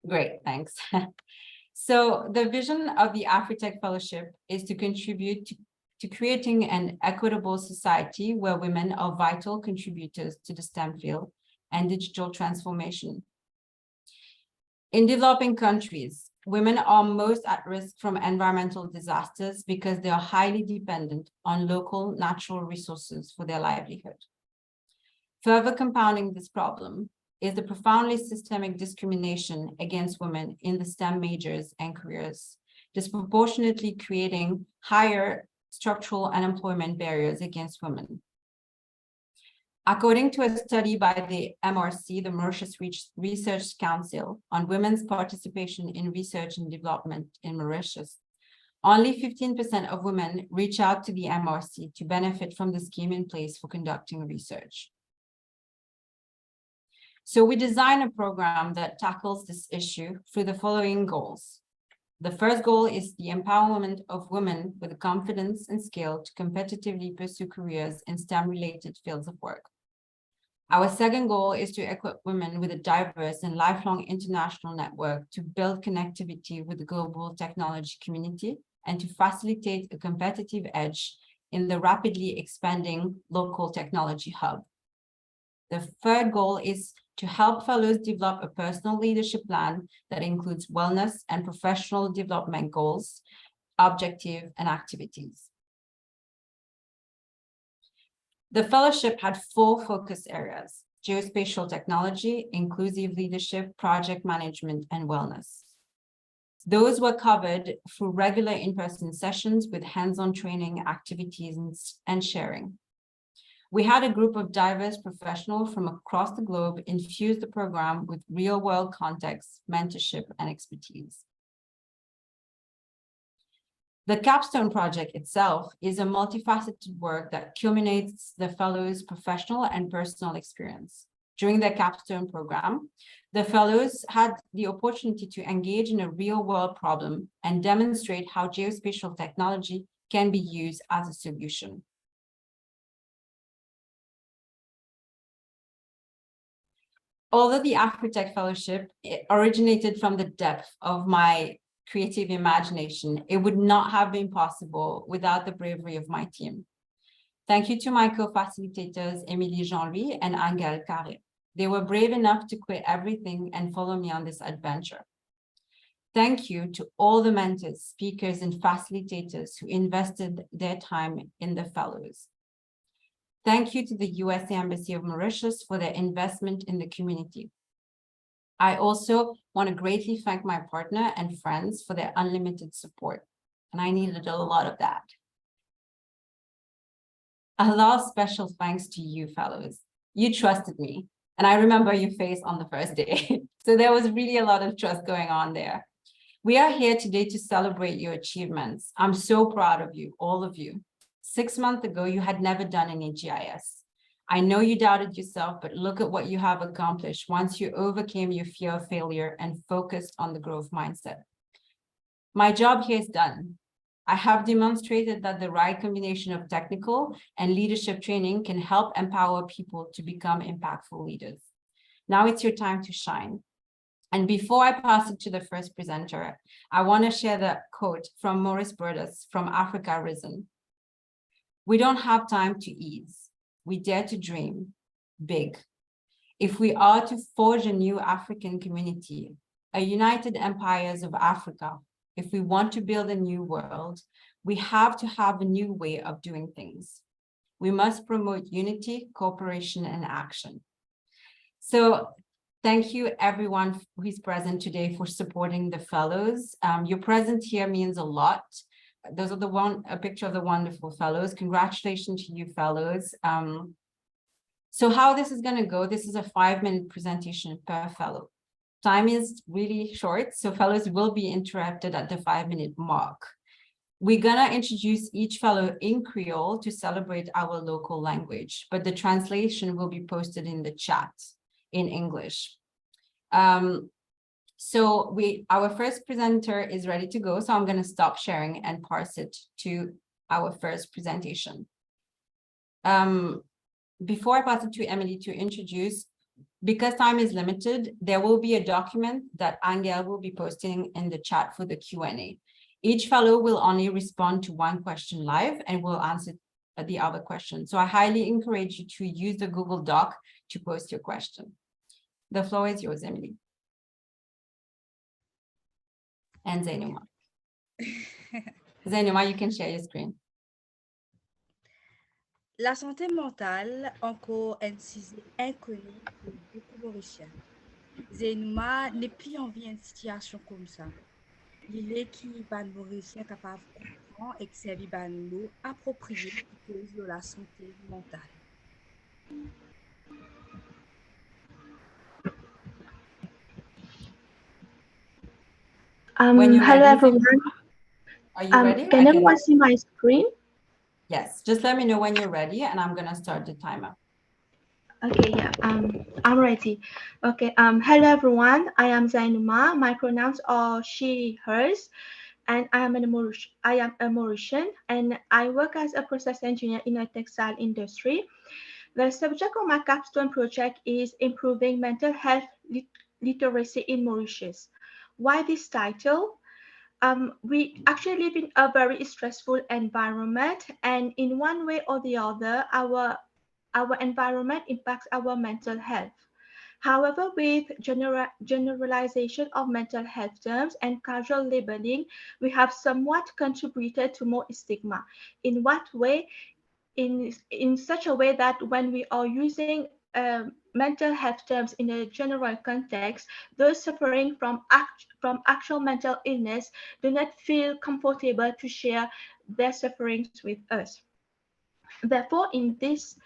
Great, thanks. So the vision of the AfriTech Fellowship is to contribute to creating an equitable society where women are vital contributors to the STEM field and digital transformation. In developing countries, women are most at risk from environmental disasters because they are highly dependent on local natural resources for their livelihood. Further compounding this problem is the profoundly systemic discrimination against women in the STEM majors and careers, disproportionately creating higher structural unemployment barriers against women. According to a study by the MRC, the Mauritius Research Council, on women's participation in research and development in Mauritius, only 15% of women reach out to the MRC to benefit from the scheme in place for conducting research. So we designed a program that tackles this issue through the following goals. The first goal is the empowerment of women with the confidence and skill to competitively pursue careers in STEM-related fields of work. Our second goal is to equip women with a diverse and lifelong international network to build connectivity with the global technology community and to facilitate a competitive edge in the rapidly expanding local technology hub. The third goal is to help fellows develop a personal leadership plan that includes wellness and professional development goals, objectives, and activities. The fellowship had 4 focus areas: geospatial technology, inclusive leadership, project management, and wellness. Those were covered through regular in-person sessions with hands-on training, activities, and sharing. We had a group of diverse professionals from across the globe infuse the program with real-world context, mentorship, and expertise. The Capstone project itself is a multifaceted work that culminates the fellows' professional and personal experience. During the Capstone program, the fellows had the opportunity to engage in a real-world problem and demonstrate how geospatial technology can be used as a solution. Although the AfriTech Fellowship originated from the depth of my creative imagination, it would not have been possible without the bravery of my team. Thank you to my co-facilitators, Émilie Jean-Louis and Angel Carré. They were brave enough to quit everything and follow me on this adventure. Thank you to all the mentors, speakers, and facilitators who invested their time in the fellows. Thank you to the US Embassy of Mauritius for their investment in the community. I also want to greatly thank my partner and friends for their unlimited support, and I needed a lot of that. A lot of special thanks to you, fellows. You trusted me, and I remember your face on the first day. So there was really a lot of trust going on there. We are here today to celebrate your achievements. I'm so proud of you, all of you. 6 months ago, you had never done any GIS. I know you doubted yourself, but look at what you have accomplished once you overcame your fear of failure and focused on the growth mindset. My job here is done. I have demonstrated that the right combination of technical and leadership training can help empower people to become impactful leaders. Now it's your time to shine. And before I pass it to the first presenter, I want to share the quote from Maurice Burtis from Africa Risen. We don't have time to ease. We dare to dream big. If we are to forge a new African community, a united empires of Africa, if we want to build a new world, we have to have a new way of doing things. We must promote unity, cooperation, and action. So thank you everyone who is present today for supporting the fellows. Your presence here means a lot. Those are a picture of the wonderful fellows. Congratulations to you fellows. So how this is going to go, this is a 5-minute presentation per fellow. Time is really short, so fellows will be interrupted at the 5-minute mark. We're going to introduce each fellow in Creole to celebrate our local language, but the translation will be posted in the chat in English. So our first presenter is ready to go, so I'm going to stop sharing and pass it to our first presentation. Before I pass it to Emily to introduce, Because time is limited, there will be a document that Angel will be posting in the chat for the Q&A. Each fellow will only respond to one question live and will answer the other question. So I highly encourage you to use the Google Doc to post your question. The floor is yours, Emily. And Zaiynoumah. Zaiynoumah, you can share your screen. La santé mentale, encore inconnue pour beaucoup Mauriciens. Zaiynoumah n'est plus en vie une situation comme ça. Il est qui ban Mauricien capable de comprendre et de servir ban l'eau appropriée pour cause de la santé mentale. When you're Hello ready, everyone. are you ready? Can everyone see my screen? Yes, just let me know when you're ready and I'm gonna start the timer. Okay, yeah, I'm ready. Okay, hello everyone. I am Zaiynoumah. My pronouns are she, hers, and I am a Mauritian, and I work as a process engineer in the textile industry. The subject of my capstone project is improving mental health literacy in Mauritius. Why this title? We actually live in a very stressful environment, and in one way or the other, our environment impacts our mental health. However, with generalization of mental health terms and casual labeling, we have somewhat contributed to more stigma. In what way? In such a way that when we are using mental health terms in a general context, those suffering from actual mental illness do not feel comfortable to share their sufferings with us. Therefore, in this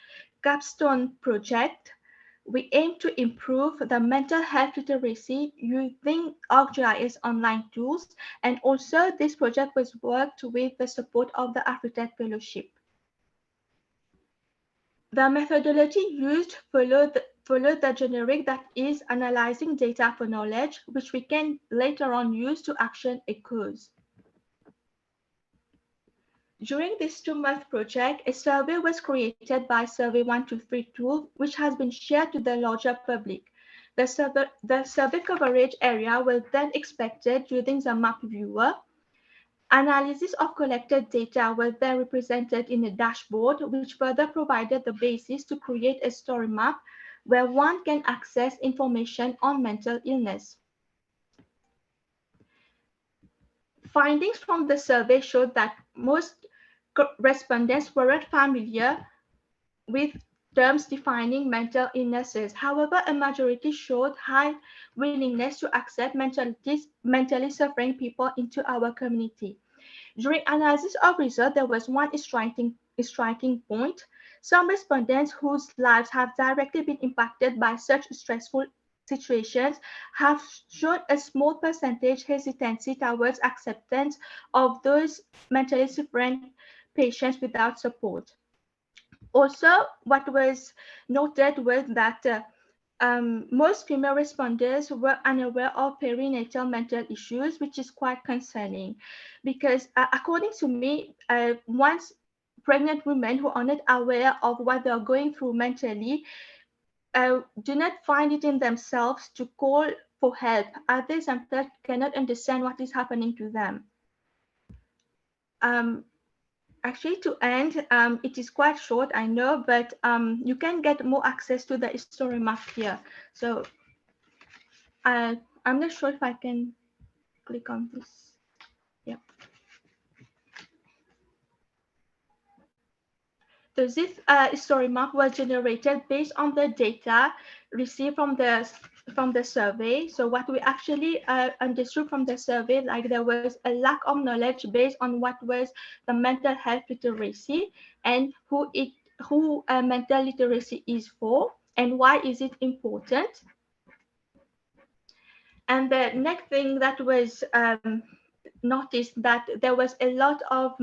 Capstone project, we aim to improve the mental health literacy using ArcGIS online tools, and also this project was worked with the support of the AfriTech Fellowship. The methodology used followed the generic, that is analyzing data for knowledge, which we can later on use to action a cause. During this 2-month project, a survey was created by Survey 123 which has been shared to the larger public. The survey coverage area was then expected using the map viewer. Analysis of collected data was then represented in a dashboard, which further provided the basis to create a story map where one can access information on mental illness. Findings from the survey showed that most respondents weren't familiar with terms defining mental illnesses. However, a majority showed high willingness to accept mentally suffering people into our community. During analysis of results, there was one striking point. Some respondents whose lives have directly been impacted by such stressful situations have shown a small percentage hesitancy towards acceptance of those mentally suffering patients without support. Also, what was noted was that most female responders were unaware of perinatal mental issues, which is quite concerning because according to me, once pregnant women who are not aware of what they are going through mentally do not find it in themselves to call for help, others themselves cannot understand what is happening to them. Actually, to end, it is quite short, I know, but you can get more access to the story map here. So I'm not sure if I can click on this. Yeah. So this story map was generated based on the data received from the survey. So what we actually understood from the survey, like there was a lack of knowledge based on what was the mental health literacy and who mental literacy is for and why is it important. And the next thing that was noticed that there was a lot of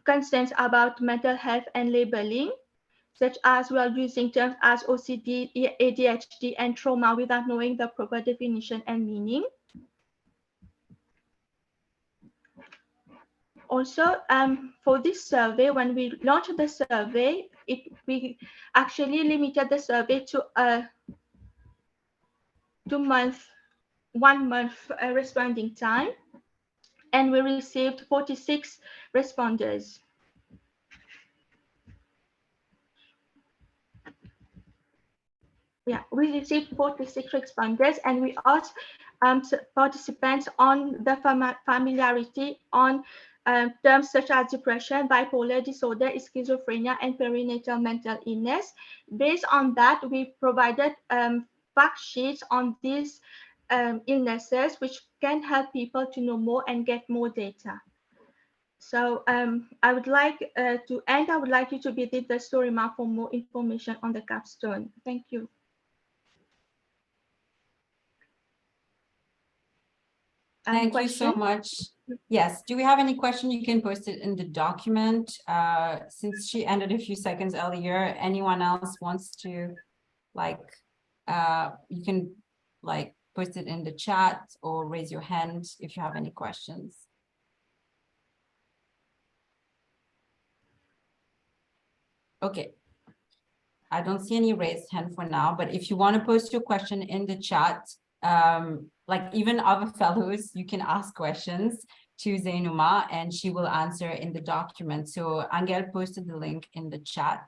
concerns about mental health and labeling, such as we are using terms as OCD, ADHD, and trauma without knowing the proper definition and meaning. Also, for this survey, when we launched the survey, we actually limited the survey to 1 month responding time, and we received 46 responders. Yeah, we received 46 responders, and we asked participants on the familiarity on terms such as depression, bipolar disorder, schizophrenia, and perinatal mental illness. Based on that, we provided fact sheets on these illnesses, which can help people to know more and get more data. So I would like to end. I would like you to visit the story map for more information on the capstone. Thank you. Thank you so much. Yes, do we have any question? You can post it in the document. Since she ended a few seconds earlier, anyone else wants to you can post it in the chat or raise your hand if you have any questions. Okay. I don't see any raised hand for now, but if you want to post your question in the chat, even other fellows, you can ask questions to Zaiynoumah and she will answer in the document. So Angel posted the link in the chat.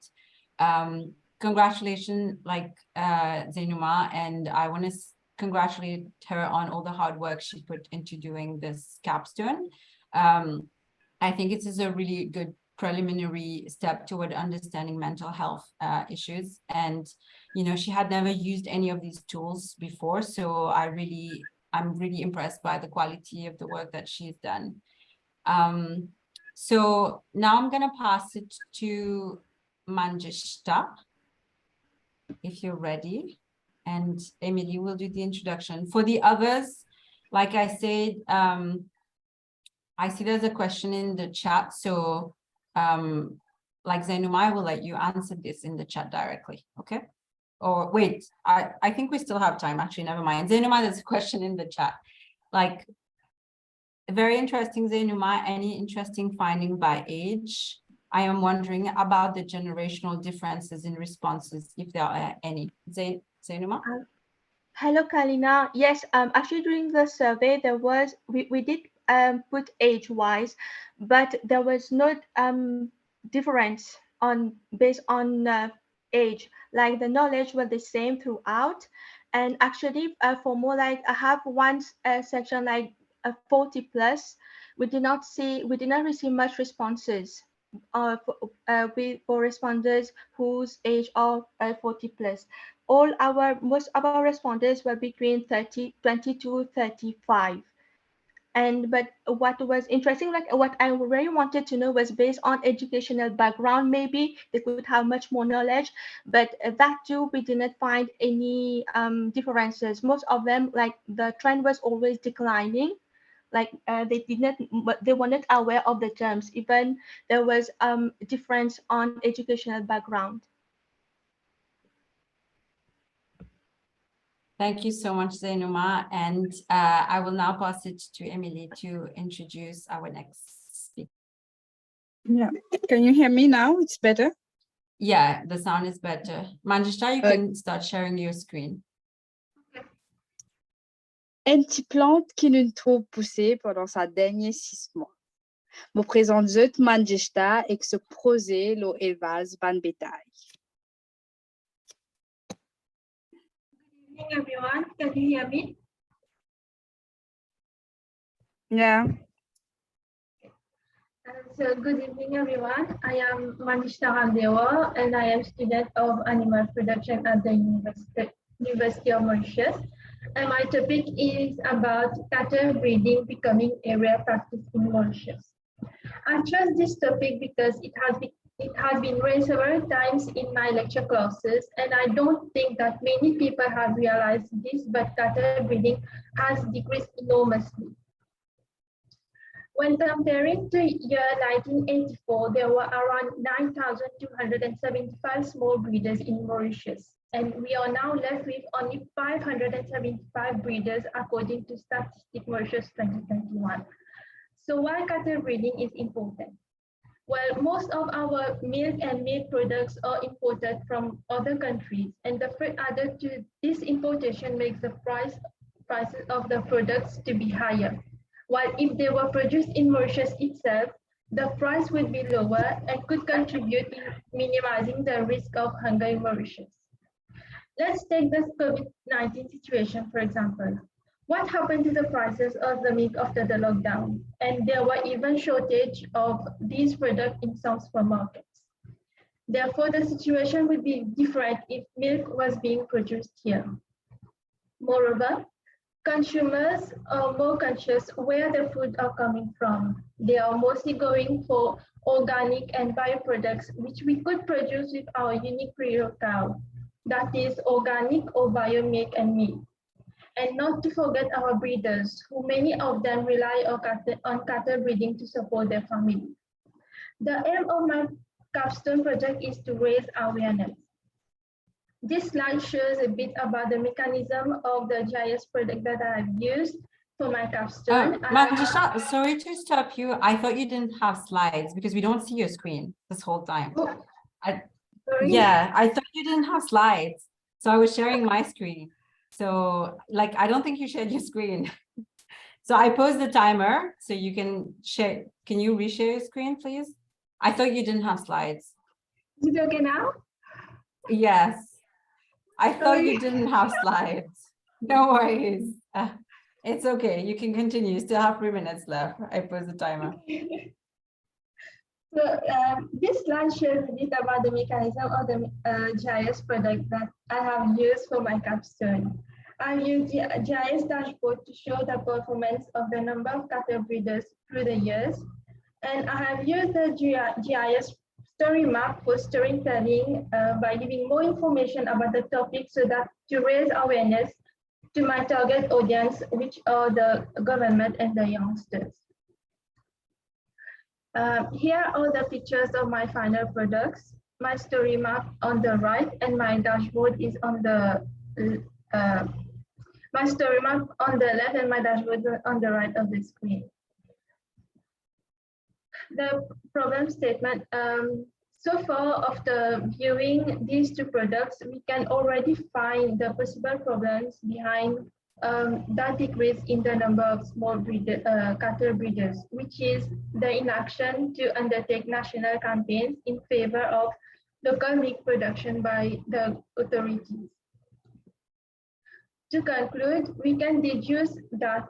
Congratulations, Zaiynoumah, and I want to congratulate her on all the hard work she put into doing this capstone. I think it is a really good preliminary step toward understanding mental health issues. And, she had never used any of these tools before. So I'm really impressed by the quality of the work that she's done. So now I'm going to pass it to Manjistha, if you're ready. And Emily will do the introduction. For the others, like I said, I see there's a question in the chat. So Zaiynoumah, I will let you answer this in the chat directly, okay? Or wait, I think we still have time, actually, never mind. Zaiynoumah, there's a question in the chat. Very interesting, Zaiynoumah, any interesting finding by age? I am wondering about the generational differences in responses, if there are any. Zaiynoumah? Hello, Kalina. Yes, actually during the survey, there was, we did put age-wise, but there was no difference based on age. Like the knowledge was the same throughout. And actually for more I have one section like 40 plus, we did not receive much responses for responders whose age are 40 plus. Most of our respondents were between 20 to 35. But what was interesting, what I really wanted to know was based on educational background, maybe they could have much more knowledge, but that too, we didn't find any differences. Most of them, the trend was always declining. They were not aware of the terms, even there was difference on educational background. Thank you so much, Zaiynoumah. And I will now pass it to Emily to introduce our next speaker. Yeah, can you hear me now? It's better? Yeah, the sound is better. Manjistha, you can start sharing your screen. Une petite plante qui ne trouve pousser pendant sa dernier 6 mois. Me présente zut Manjistha et que se proser lo élevage van bétail. Good evening, everyone. Can you hear me? Yeah. So good evening, everyone. I am Manjistha Ramdewar, and I am student of animal production at the University of Mauritius. And my topic is about cattle breeding becoming a rare practice in Mauritius. I chose this topic because it has been raised several times in my lecture classes, and I don't think that many people have realized this, but cattle breeding has decreased enormously. When comparing to year 1984, there were around 9,275 small breeders in Mauritius, and we are now left with only 575 breeders according to Statistics Mauritius 2021. So why cattle breeding is important? Well, most of our milk and meat products are imported from other countries, and the freight added to this importation makes the prices of the products to be higher. While if they were produced in Mauritius itself, the price would be lower and could contribute in minimizing the risk of hunger in Mauritius. Let's take the COVID-19 situation, for example. What happened to the prices of the milk after the lockdown? And there were even shortage of these products in some supermarkets. Therefore, the situation would be different if milk was being produced here. Moreover, consumers are more conscious where the food are coming from. They are mostly going for organic and bioproducts, which we could produce with our unique pre-cow, that is organic or bio milk and meat. And not to forget our breeders, who many of them rely on cattle breeding to support their family. The aim of my Capstone project is to raise awareness. This slide shows a bit about the mechanism of the GIS product that I have used for my Capstone. Manjistha, sorry to stop you. I thought you didn't have slides because we don't see your screen this whole time. Oh, Yeah, I thought you didn't have slides. So I was sharing my screen. So like, I don't think you shared your screen. So I posed the timer so you can share. Can you reshare your screen, please? I thought you didn't have slides. Is it okay now? Yes. I thought you didn't have slides. No worries. It's okay. You can continue. You still have 3 minutes left. I posed the timer. So this slide shows a bit about the mechanism of the GIS product that I have used for my Capstone. I've used the GIS dashboard to show the performance of the number of cattle breeders through the years. And I have used the GIS story map for storytelling by giving more information about the topic so that to raise awareness to my target audience, which are the government and the youngsters. Here are the pictures of my final products. My story map on the right and my dashboard is on the my story map on the left and my dashboard on the right of the screen. The problem statement. So far, after viewing these two products, we can already find the possible problems behind that decrease in the number of small cattle breeders, which is the inaction to undertake national campaigns in favor of local meat production by the authorities. To conclude, we can deduce that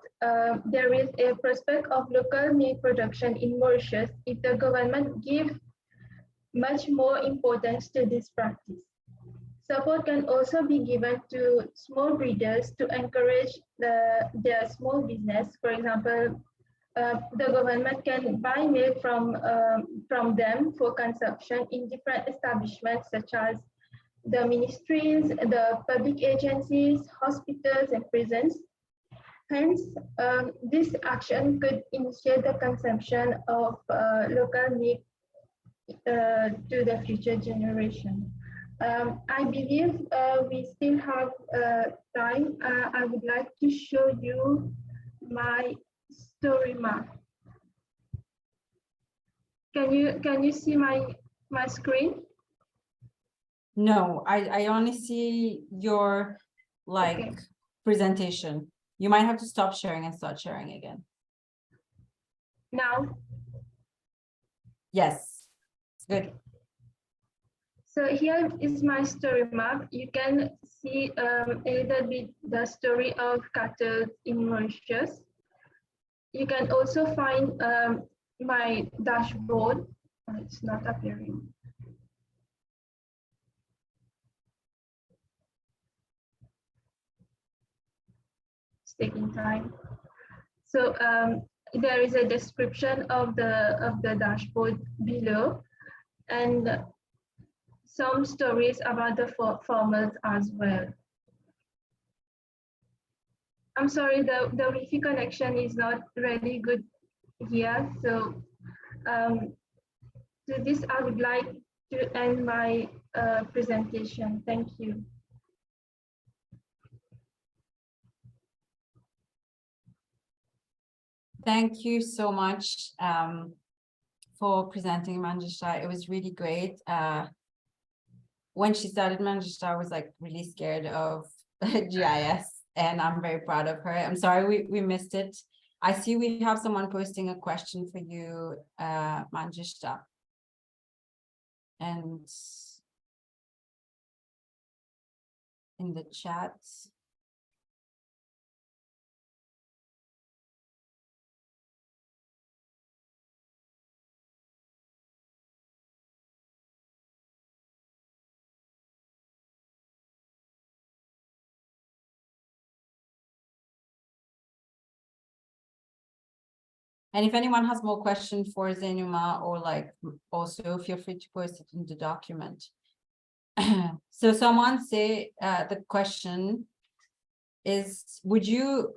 there is a prospect of local meat production in Mauritius if the government gives much more importance to this practice. Support can also be given to small breeders to encourage their small business. For example, the government can buy milk from them for consumption in different establishments such as the ministries, the public agencies, hospitals, and prisons. Hence, this action could initiate the consumption of local meat to the future generation. I believe we still have time. I would like to show you my story map. Can you see my screen? No, I only see your presentation. You might have to stop sharing and start sharing again. Now? Yes, good. So here is my story map. You can see a little bit the story of cattle in Mauritius. You can also find my dashboard. It's not appearing. It's taking time. So there is a description of the dashboard below, and some stories about the farmers as well. I'm sorry, the Wi-Fi connection is not really good here. So to this, I would like to end my presentation. Thank you. Thank you so much for presenting Manjistha. It was really great. When she started Manjistha, I was like really scared of GIS, and I'm very proud of her. I'm sorry we missed it. I see we have someone posting a question for you, Manjistha. And in the chat. And if anyone has more questions for Zaiynoumah, or like also feel free to post it in the document. So someone say the question is, would you,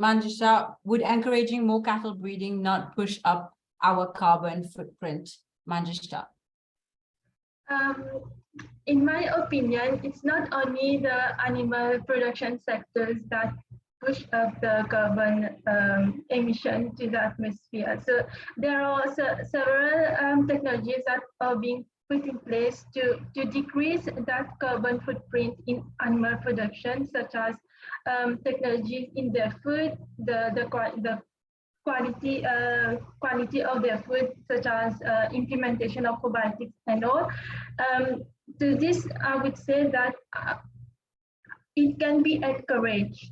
Manjistha, would encouraging more cattle breeding not push up our carbon footprint, Manjistha? In my opinion, it's not only the animal production sectors that push up the carbon emission to the atmosphere. So there are also several technologies that are being put in place to decrease that carbon footprint in animal production, such as technologies in their food, the quality of their food, such as implementation of probiotics and all. To this, I would say that it can be encouraged.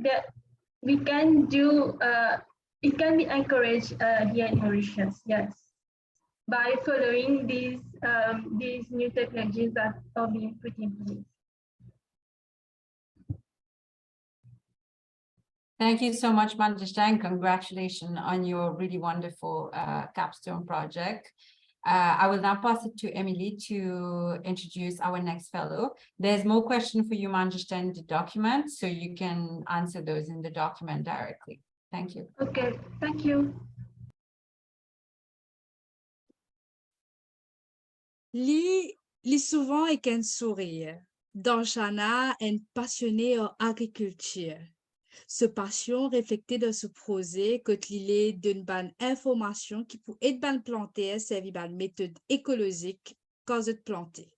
That we can do. It can be encouraged here in Mauritius, yes, by following these new technologies that are being put in place. Thank you so much, Manjistha, and congratulations on your really wonderful capstone project. I will now pass it to Emily to introduce our next fellow. There's more questions for you, Manjistha, in the document, so you can answer those in the document directly. Thank you. Okay, thank you. Li souvent et qu'un sourire. Darshana est passionnée en agriculture. Ce passion reflétée dans ce projet que l'idée d'une bonne information qui peut être bonne plantée servir une méthode écologique quand de planter.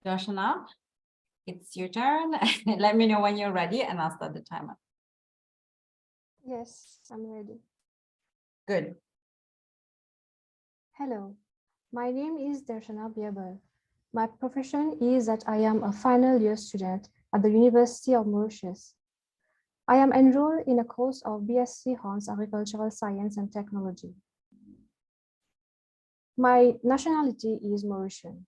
Darshana, it's your turn. Let me know when you're ready and I'll start the timer. Yes, I'm ready. Good. Hello, my name is Darshana Beerbul. My profession is that I am a final year student at the University of Mauritius. I am enrolled in a course of BSc Hons Agricultural Science and Technology. My nationality is Mauritian.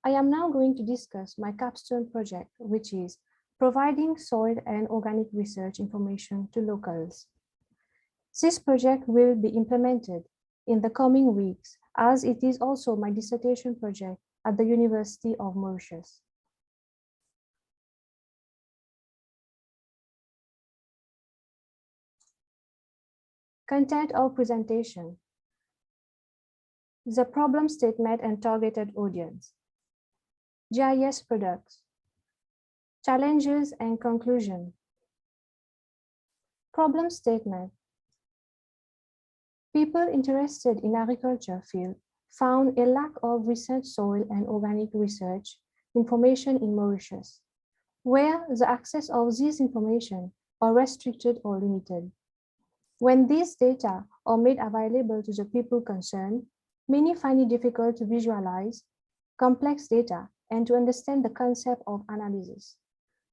I am now going to discuss my capstone project, which is providing soil and organic research information to locals. This project will be implemented in the coming weeks, as it is also my dissertation project at the University of Mauritius. Content of presentation. The problem statement and targeted audience. GIS products. Challenges and conclusion. Problem statement. People interested in agriculture field found a lack of recent soil and organic research information in Mauritius, where the access of this information are restricted or limited. When these data are made available to the people concerned, many find it difficult to visualize complex data and to understand the concept of analysis.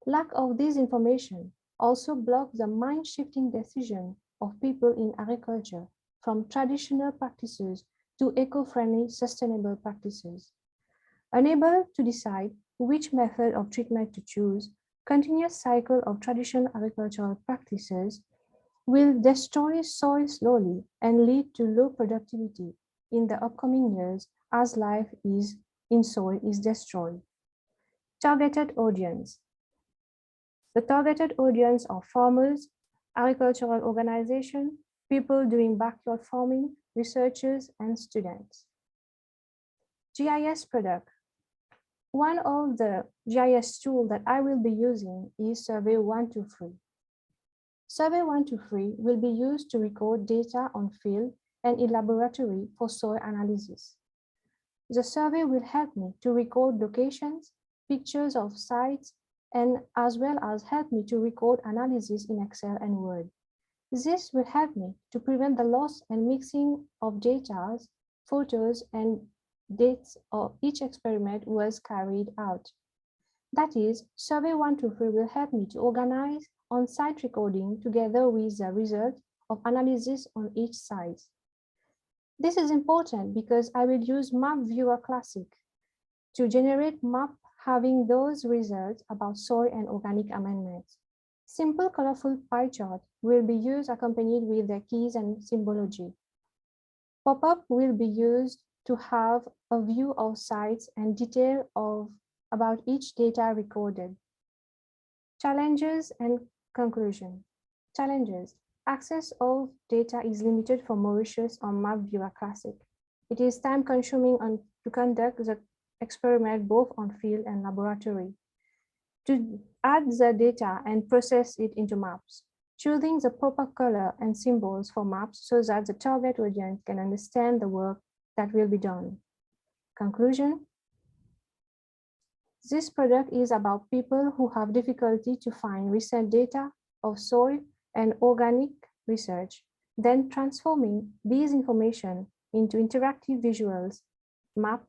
Lack of this information also blocks the mind-shifting decision of people in agriculture from traditional practices to eco-friendly, sustainable practices. Unable to decide which method of treatment to choose, continuous cycle of traditional agricultural practices will destroy soil slowly and lead to low productivity in the upcoming years as life in soil is destroyed. Targeted audience. The targeted audience are farmers, agricultural organizations, people doing backyard farming, researchers, and students. GIS product. One of the GIS tools that I will be using is Survey 123. Survey 123 will be used to record data on field and in laboratory for soil analysis. The survey will help me to record locations, pictures of sites, and as well as help me to record analysis in Excel and Word. This will help me to prevent the loss and mixing of data, photos, and dates of each experiment was carried out. That is, Survey 123 will help me to organize on-site recording together with the result of analysis on each site. This is important because I will use Map Viewer Classic to generate map having those results about soil and organic amendments. Simple colorful pie chart will be used accompanied with the keys and symbology. Pop-up will be used to have a view of sites and detail about each data recorded. Challenges and conclusion. Challenges. Access of data is limited for Mauritius on Map Viewer Classic. It is time-consuming to conduct the experiment both on field and laboratory. To add the data and process it into maps, choosing the proper color and symbols for maps so that the target audience can understand the work that will be done. Conclusion. This product is about people who have difficulty to find recent data of soil and organic research, then transforming these information into interactive visuals, map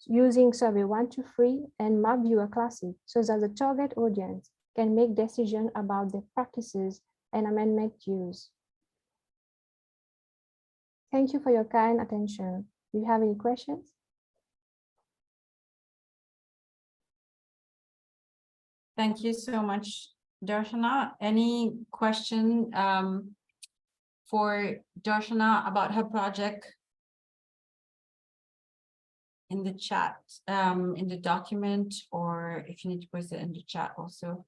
using Survey 123 and Map Viewer Classic so that the target audience can make decisions about the practices and amendment use. Thank you for your kind attention. Do you have any questions? Thank you so much, Darshana. Any question for Darshana about her project in the chat, in the document, or if you need to post it in the chat also?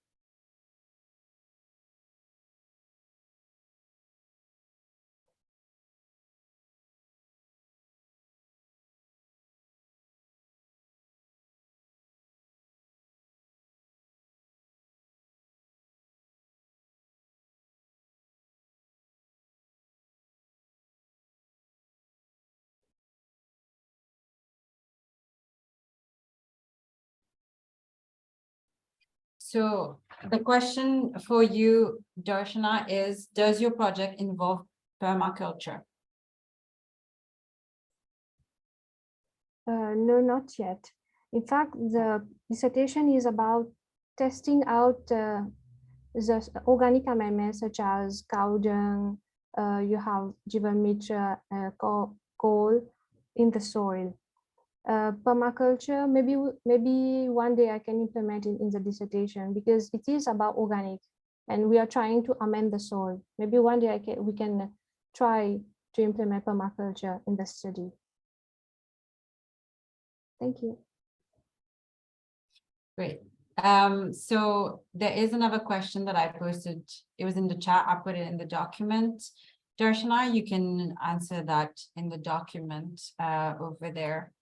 So the question for you, Darshana, is, does your project involve permaculture? No, not yet. In fact, the dissertation is about testing out the organic amendments such as cow dung, you have Jivamitra, coal in the soil. Permaculture, maybe one day I can implement it in the dissertation because it is about organic and we are trying to amend the soil. Maybe one day we can try to implement permaculture in the study. Thank you. Great. So there is another question that I posted. It was in the chat. I put it in the document. Darshana, you can answer that in the document over there.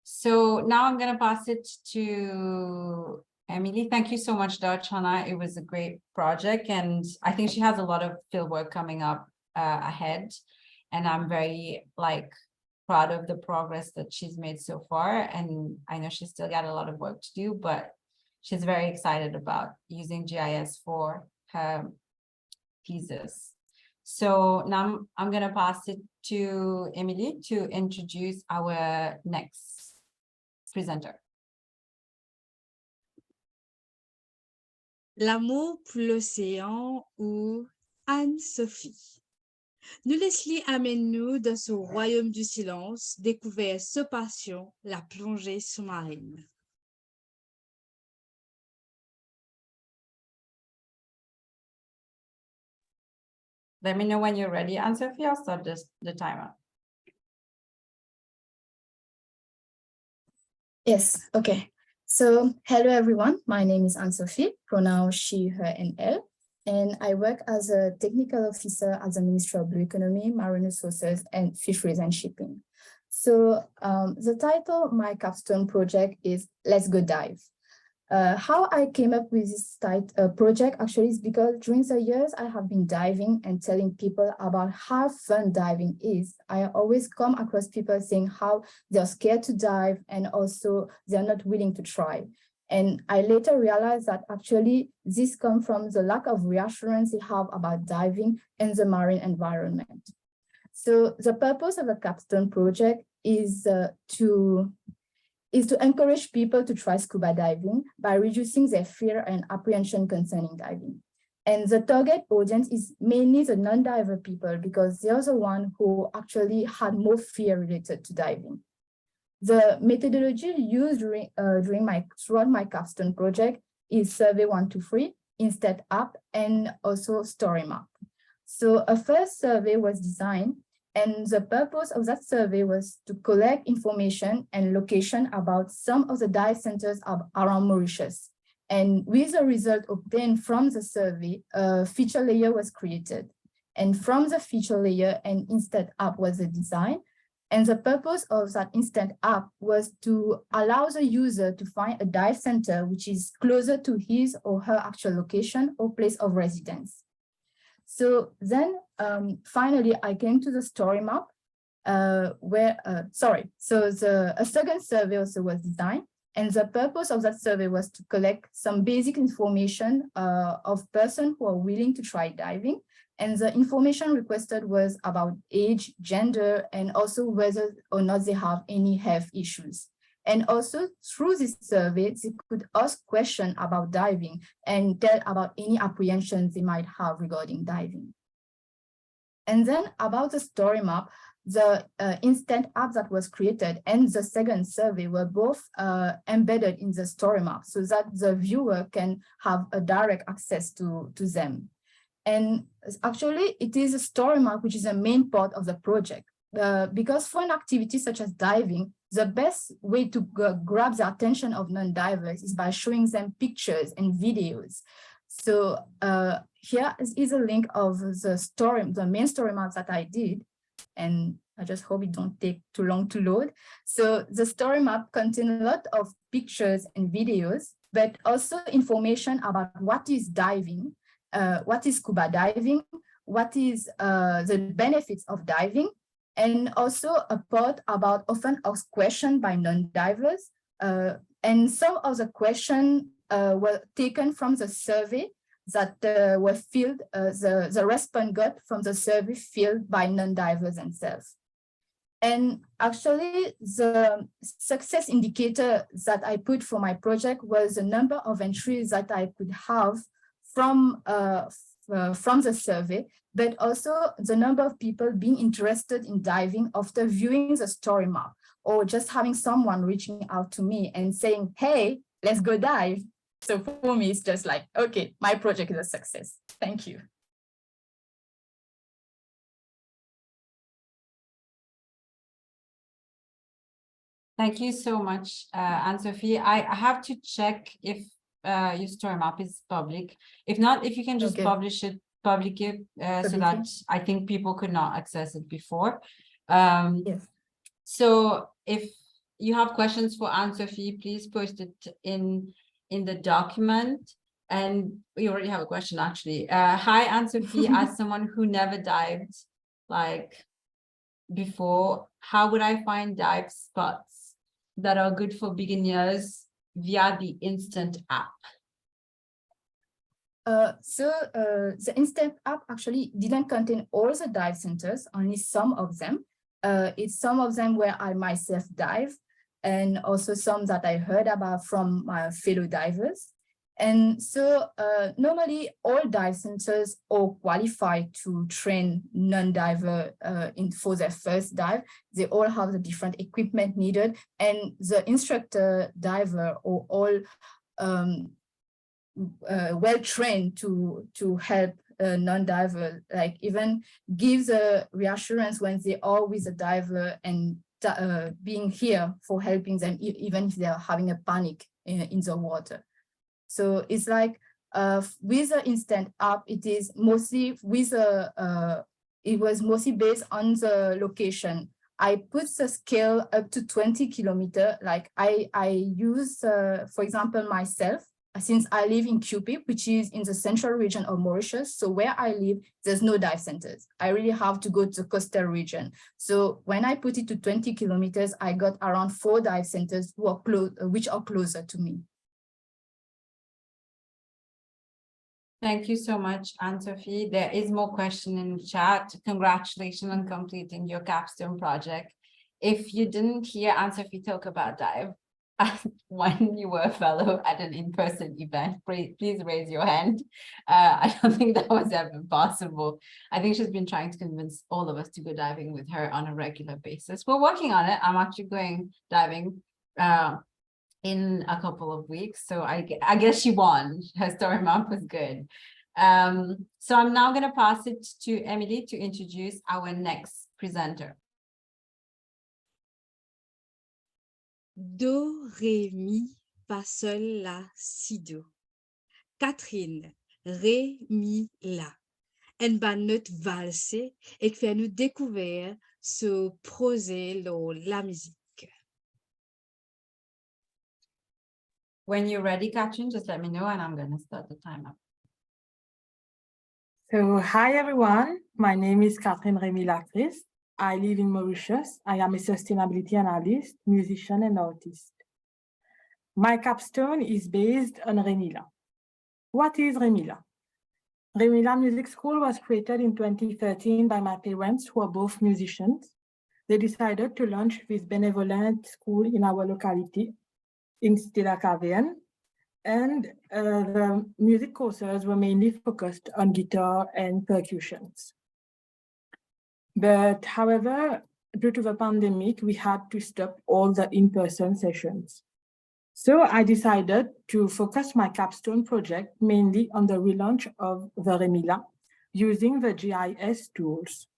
So now I'm going to pass it to Emily. Thank you so much, Darshana. It was a great project, and I think she has a lot of field work coming up ahead. And I'm very proud of the progress that she's made so far. And I know she's still got a lot of work to do, but she's very excited about using GIS for her thesis. So now I'm going to pass it to Emily to introduce our next presenter. L'amour pour l'océan ou Anne-Sophie. Nous Leslie amène-nous dans ce royaume du silence, découvert ce passion, la plongée sous-marine. Let me know when you're ready, Anne-Sophie. I'll start the timer. Yes, okay. So, hello everyone. My name is Anne-Sophie, pronouns she, her, and elle. And I work as a technical officer at the Ministry of Blue Economy, Marine Resources, and Fisheries and Shipping. So the title of my capstone project is Let's Go Dive. How I came up with this project actually is because during the years I have been diving and telling people about how fun diving is. I always come across people saying how they're scared to dive and also they're not willing to try. And I later realized that actually this comes from the lack of reassurance they have about diving in the marine environment. So the purpose of the Capstone project is to encourage people to try scuba diving by reducing their fear and apprehension concerning diving. And the target audience is mainly the non-diver people because they're the ones who actually had more fear related to diving. The methodology used throughout my capstone project is Survey 123, Instant App, and also Story Map. So a first survey was designed, and the purpose of that survey was to collect information and location about some of the dive centers around Mauritius. And with the result obtained from the survey, a feature layer was created. And from the feature layer, an instant app was designed. And the purpose of that instant app was to allow the user to find a dive center which is closer to his or her actual location or place of residence. So then finally, I came to the story map a second survey also was designed. And the purpose of that survey was to collect some basic information of persons who are willing to try diving. And the information requested was about age, gender, and also whether or not they have any health issues. And also through this survey, they could ask questions about diving and tell about any apprehensions they might have regarding diving. And then about the story map, the instant app that was created and the second survey were both embedded in the story map so that the viewer can have a direct access to them. And actually, it is a story map which is a main part of the project. Because for an activity such as diving, the best way to grab the attention of non-divers is by showing them pictures and videos. So here is a link of the main story map that I did. And I just hope it don't take too long to load. So the story map contains a lot of pictures and videos, but also information about what is diving, what is scuba diving, what is the benefits of diving, and also a part about often asked questions by non-divers. And some of the questions were taken from the survey that were filled, the response got from the survey filled by non-divers themselves. And actually, the success indicator that I put for my project was the number of entries that I could have from the survey, but also the number of people being interested in diving after viewing the story map, or just having someone reaching out to me and saying, hey, let's go dive. So for me, it's just like, okay, my project is a success. Thank you. Thank you so much, Anne-Sophie. I have to check if your story map is public. If not, if you can just publish it publicly so that I think people could not access it before. Yes. So if you have questions for Anne-Sophie, please post it in the document. And we already have a question actually. Hi, Anne-Sophie, as someone who never dived like before, how would I find dive spots that are good for beginners via the instant app? The instant app actually didn't contain all the dive centers, only some of them. It's some of them where I myself dive, and also some that I heard about from my fellow divers. And so normally all dive centers are qualified to train non-diver for their first dive. They all have the different equipment needed, and the instructor diver are all well trained to help non-diver, like even gives a reassurance when they are with a diver and being here for helping them, even if they are having a panic in the water. So it's like with the instant app, it is mostly with it was mostly based on the location. I put the scale up to 20 kilometers. Like I use, for example, myself, since I live in QP, which is in the central region of Mauritius. So where I live, there's no dive centers. I really have to go to the coastal region. So when I put it to 20 kilometers, I got around 4 dive centers who are which are closer to me. Thank you so much, Anne-Sophie. There is more question in the chat. Congratulations on completing your capstone project. If you didn't hear Anne-Sophie talk about dive when you were a fellow at an in-person event, please raise your hand. I don't think that was ever possible. I think she's been trying to convince all of us to go diving with her on a regular basis. We're working on it. I'm actually going diving in a couple of weeks. So I guess she won. Her story map was good. So I'm now going to pass it to Emily to introduce our next presenter. Do, ré, mi, fa, sol, la, si, do. Catherine, ré, mi, la. En ban not valse et fait nous découvrir ce projet la musique. When you're ready, Catherine, just let me know and I'm going to start the timer. So, hi everyone. My name is Catherine Remillah. I live in Mauritius. I am a sustainability analyst, musician, and artist. My capstone is based on Remillah. What is Remillah? Remillah Music School was created in 2013 by my parents, who are both musicians. They decided to launch this benevolent school in our locality, in Stella Caverna, and the music courses were mainly focused on guitar and percussions. But however, due to the pandemic, we had to stop all the in-person sessions. So I decided to focus my capstone project mainly on the relaunch of the Remillah using the GIS tools,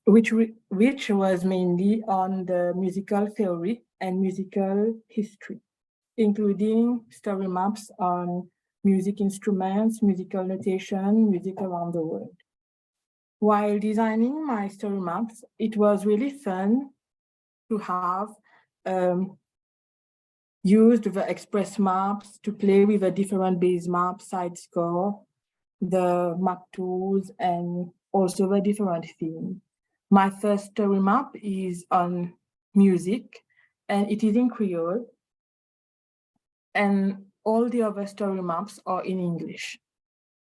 which was mainly on the musical theory and musical history, including story maps on music instruments, musical notation, music around the world. While designing my story maps, it was really fun to have used the express maps to play with the different base maps, side score, the map tools, and also the different themes. My first story map is on music, and it is in Creole, and all the other story maps are in English.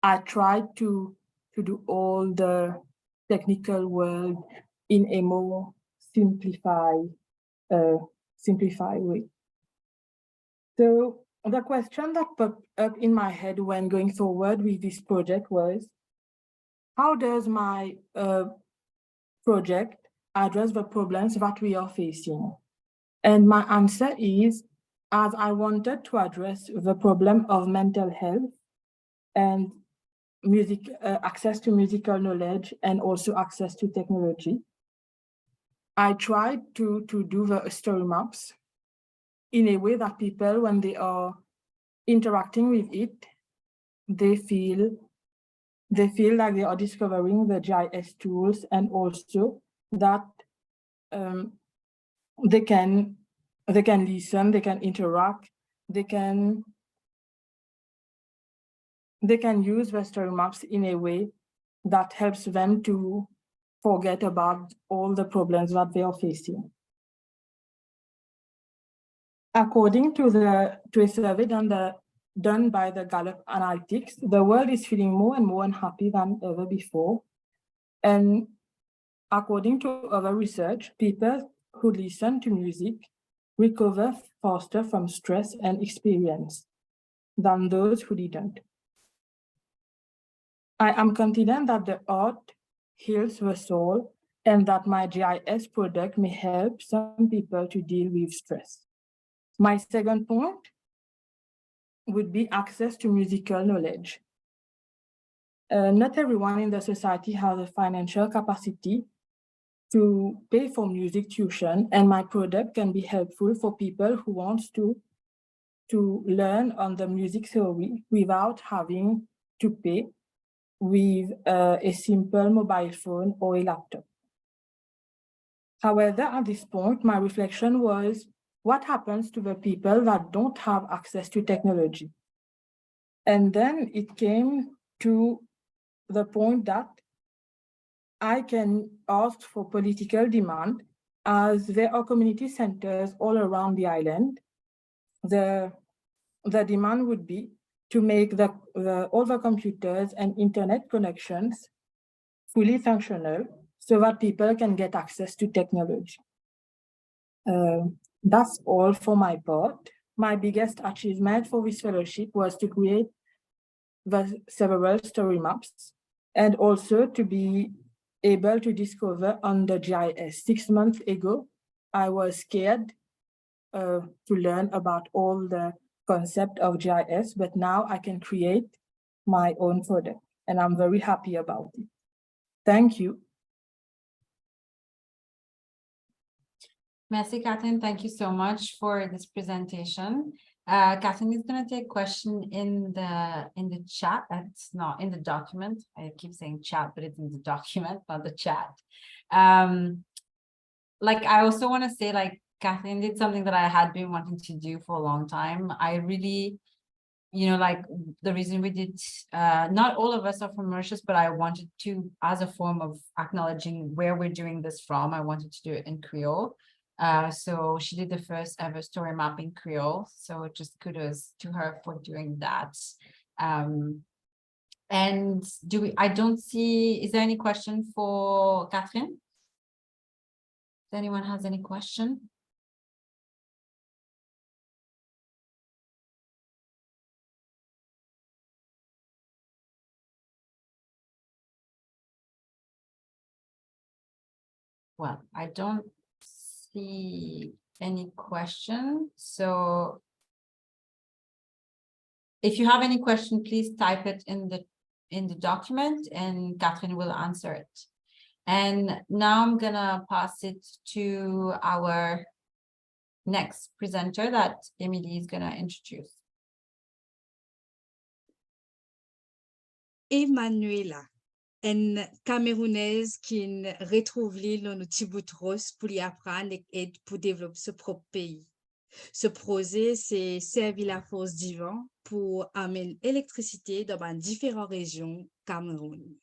I tried to do all the technical work in a more simplified way. So the question that popped up in my head when going forward with this project was, how does my project address the problems that we are facing? And my answer is, as I wanted to address the problem of mental health and music, access to musical knowledge, and also access to technology, I tried to do the story maps in a way that people, when they are interacting with it, they feel like they are discovering the GIS tools, and also that they can listen, they can interact, they can use the story maps in a way that helps them to forget about all the problems that they are facing. According to a survey done by the Gallup Analytics, the world is feeling more and more unhappy than ever before. And according to other research, people who listen to music recover faster from stress and experience than those who didn't. I am confident that the art heals the soul and that my GIS product may help some people to deal with stress. My second point would be access to musical knowledge. Not everyone in the society has a financial capacity to pay for music tuition, and my product can be helpful for people who want to learn on the music theory without having to pay with a simple mobile phone or a laptop. However, at this point, my reflection was, what happens to the people that don't have access to technology? And then it came to the point that I can ask for political demand, as there are community centers all around the island. The demand would be to make all the computers and internet connections fully functional so that people can get access to technology. That's all for my part. My biggest achievement for this fellowship was to create the several story maps and also to be able to discover on the GIS. 6 months ago, I was scared to learn about all the concept of GIS, but now I can create my own product and I'm very happy about it. Thank you. Merci, Catherine. Thank you so much for this presentation. Catherine is going to take a question in the chat. It's not in the document. I keep saying chat, but it's in the document, not the chat. Like, I also want to say, like, Catherine did something that I had been wanting to do for a long time. I really, you know, like the reason we did, not all of us are from Mauritius, but I wanted to, as a form of acknowledging where we're doing this from, I wanted to do it in Creole. So she did the first ever story map in Creole. So just kudos to her for doing that. And I don't see, is there any question for Catherine? If anyone has any question? Well, I don't see any question. So if you have any question, please type it in the document and Catherine will answer it. And now I'm gonna pass it to our next presenter that Emily is gonna introduce. Emmanuela, une Camerounaise qui retrouve l'île dans petit bout de rose pour y apprendre et pour développer ce propre pays. Ce projet, c'est servir la force du vent pour amener l'électricité dans différentes régions Cameroun.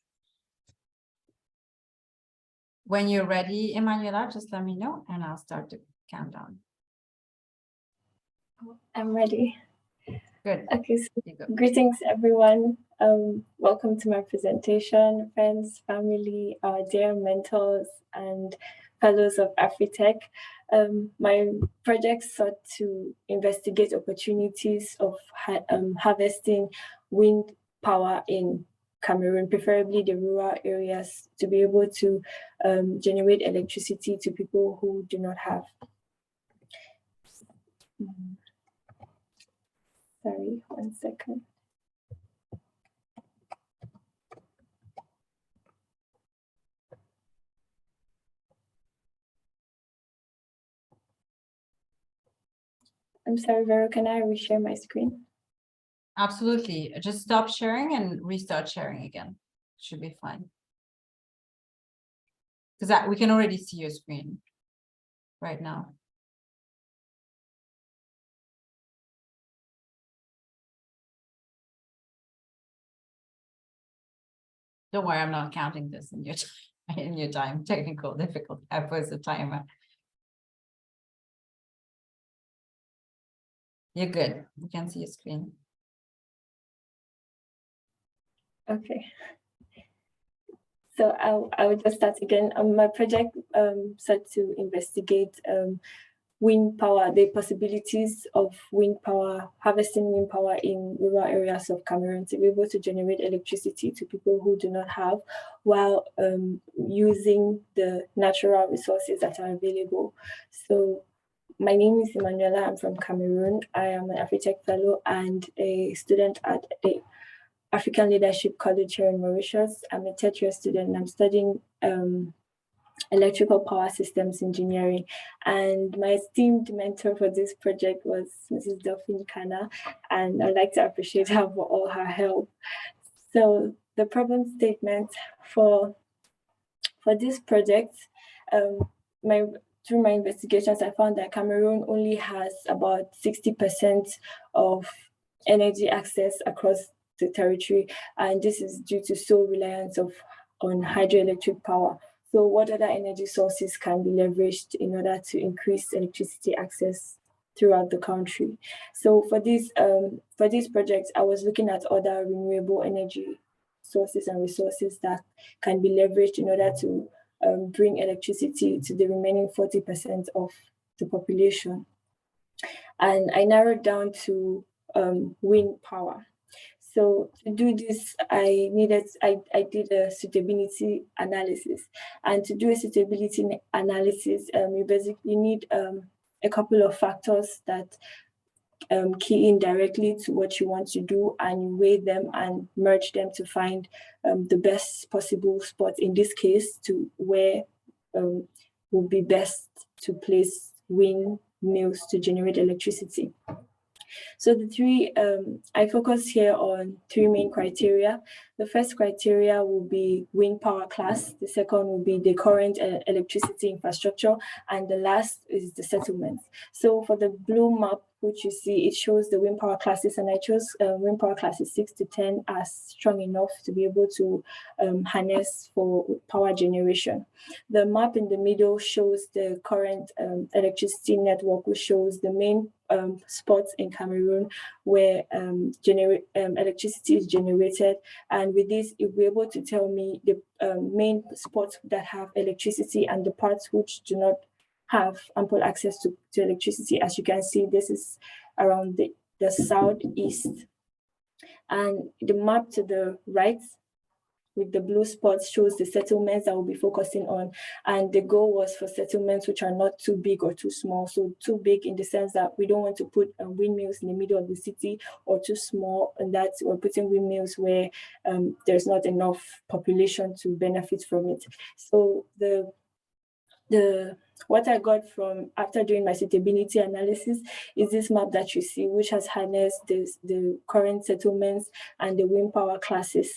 When you're ready, Emmanuela, just let me know and I'll start the countdown. I'm ready. Good. Okay, so greetings everyone. Welcome to my presentation, friends, family, dear mentors and fellows of AfriTech. My project sought to investigate opportunities of harvesting wind power in Cameroon, preferably the rural areas, to be able to generate electricity to people who do not have. Sorry, 1 second. I'm sorry, Vero, can I reshare my screen? Absolutely. Just stop sharing and restart sharing again. Should be fine. Because we can already see your screen right now. Don't worry, I'm not counting this in your time. Technical difficulty. I put the timer. You're good. You can see your screen. Okay. So I will just start again. My project sought to investigate wind power, the possibilities of wind power, harvesting wind power in rural areas of Cameroon to be able to generate electricity to people who do not have, while using the natural resources that are available. So my name is Emmanuela. I'm from Cameroon. I am an AfriTech fellow and a student at the African Leadership College here in Mauritius. I'm a third year student and I'm studying electrical power systems engineering. And my esteemed mentor for this project was Mrs. Delphine Kana, and I'd like to appreciate her for all her help. So the problem statement for this project, through my investigations, I found that Cameroon only has about 60% of energy access across the territory, and this is due to sole reliance on hydroelectric power. So what other energy sources can be leveraged in order to increase electricity access throughout the country? So for these projects, I was looking at other renewable energy sources and resources that can be leveraged in order to bring electricity to the remaining 40% of the population. And I narrowed down to wind power. So to do this, I did a suitability analysis. And to do a suitability analysis, you basically need a couple of factors that key in directly to what you want to do, and you weigh them and merge them to find the best possible spot, in this case, to where would be best to place windmills to generate electricity. So I focus here on three main criteria. The first criteria will be wind power class. The second will be the current electricity infrastructure. And the last is the settlement. So for the blue map, which you see, it shows the wind power classes, and I chose wind power classes 6 to 10 as strong enough to be able to harness for power generation. The map in the middle shows the current electricity network, which shows the main spots in Cameroon where electricity is generated. And with this, it will be able to tell me the main spots that have electricity and the parts which do not have ample access to electricity. As you can see, this is around the southeast. And the map to the right with the blue spots shows the settlements that we'll be focusing on. And the goal was for settlements which are not too big or too small. So too big in the sense that we don't want to put windmills in the middle of the city, or too small and that we're putting windmills where there's not enough population to benefit from it. So what I got from after doing my suitability analysis is this map that you see, which has harnessed the current settlements and the wind power classes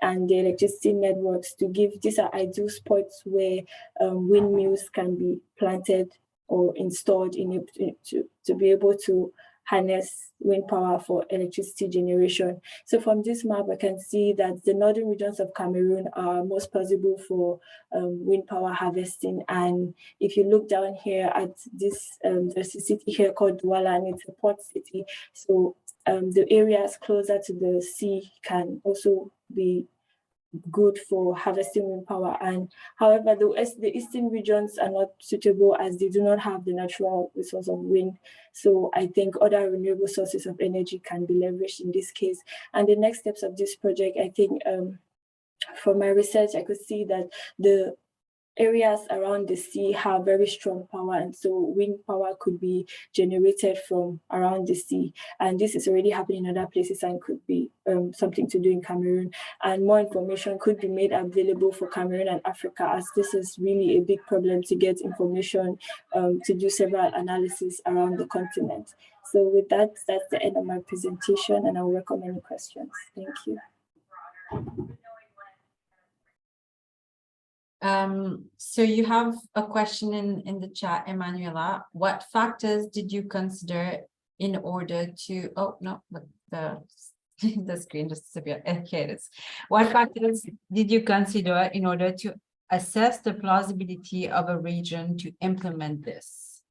and the electricity networks to give these are ideal spots where windmills can be planted or installed in it to be able to harness wind power for electricity generation. So from this map, I can see that the northern regions of Cameroon are most plausible for wind power harvesting. And if you look down here at this, there's a city here called Douala, and it's a port city. So the areas closer to the sea can also be good for harvesting wind power. And however, the eastern regions are not suitable as they do not have the natural resource of wind. So I think other renewable sources of energy can be leveraged in this case. And the next steps of this project, I think from my research, I could see that the areas around the sea have very strong power, and so wind power could be generated from around the sea. And this is already happening in other places and could be something to do in Cameroon. And more information could be made available for Cameroon and Africa, as this is really a big problem to get information to do several analyses around the continent. So with that, that's the end of my presentation, and I'll welcome any questions. Thank you. So you have a question in the chat, Emmanuela. What factors did you consider in order to, oh no, the screen just disappeared. Okay, it is. What factors did you consider in order to assess the plausibility of a region to implement this?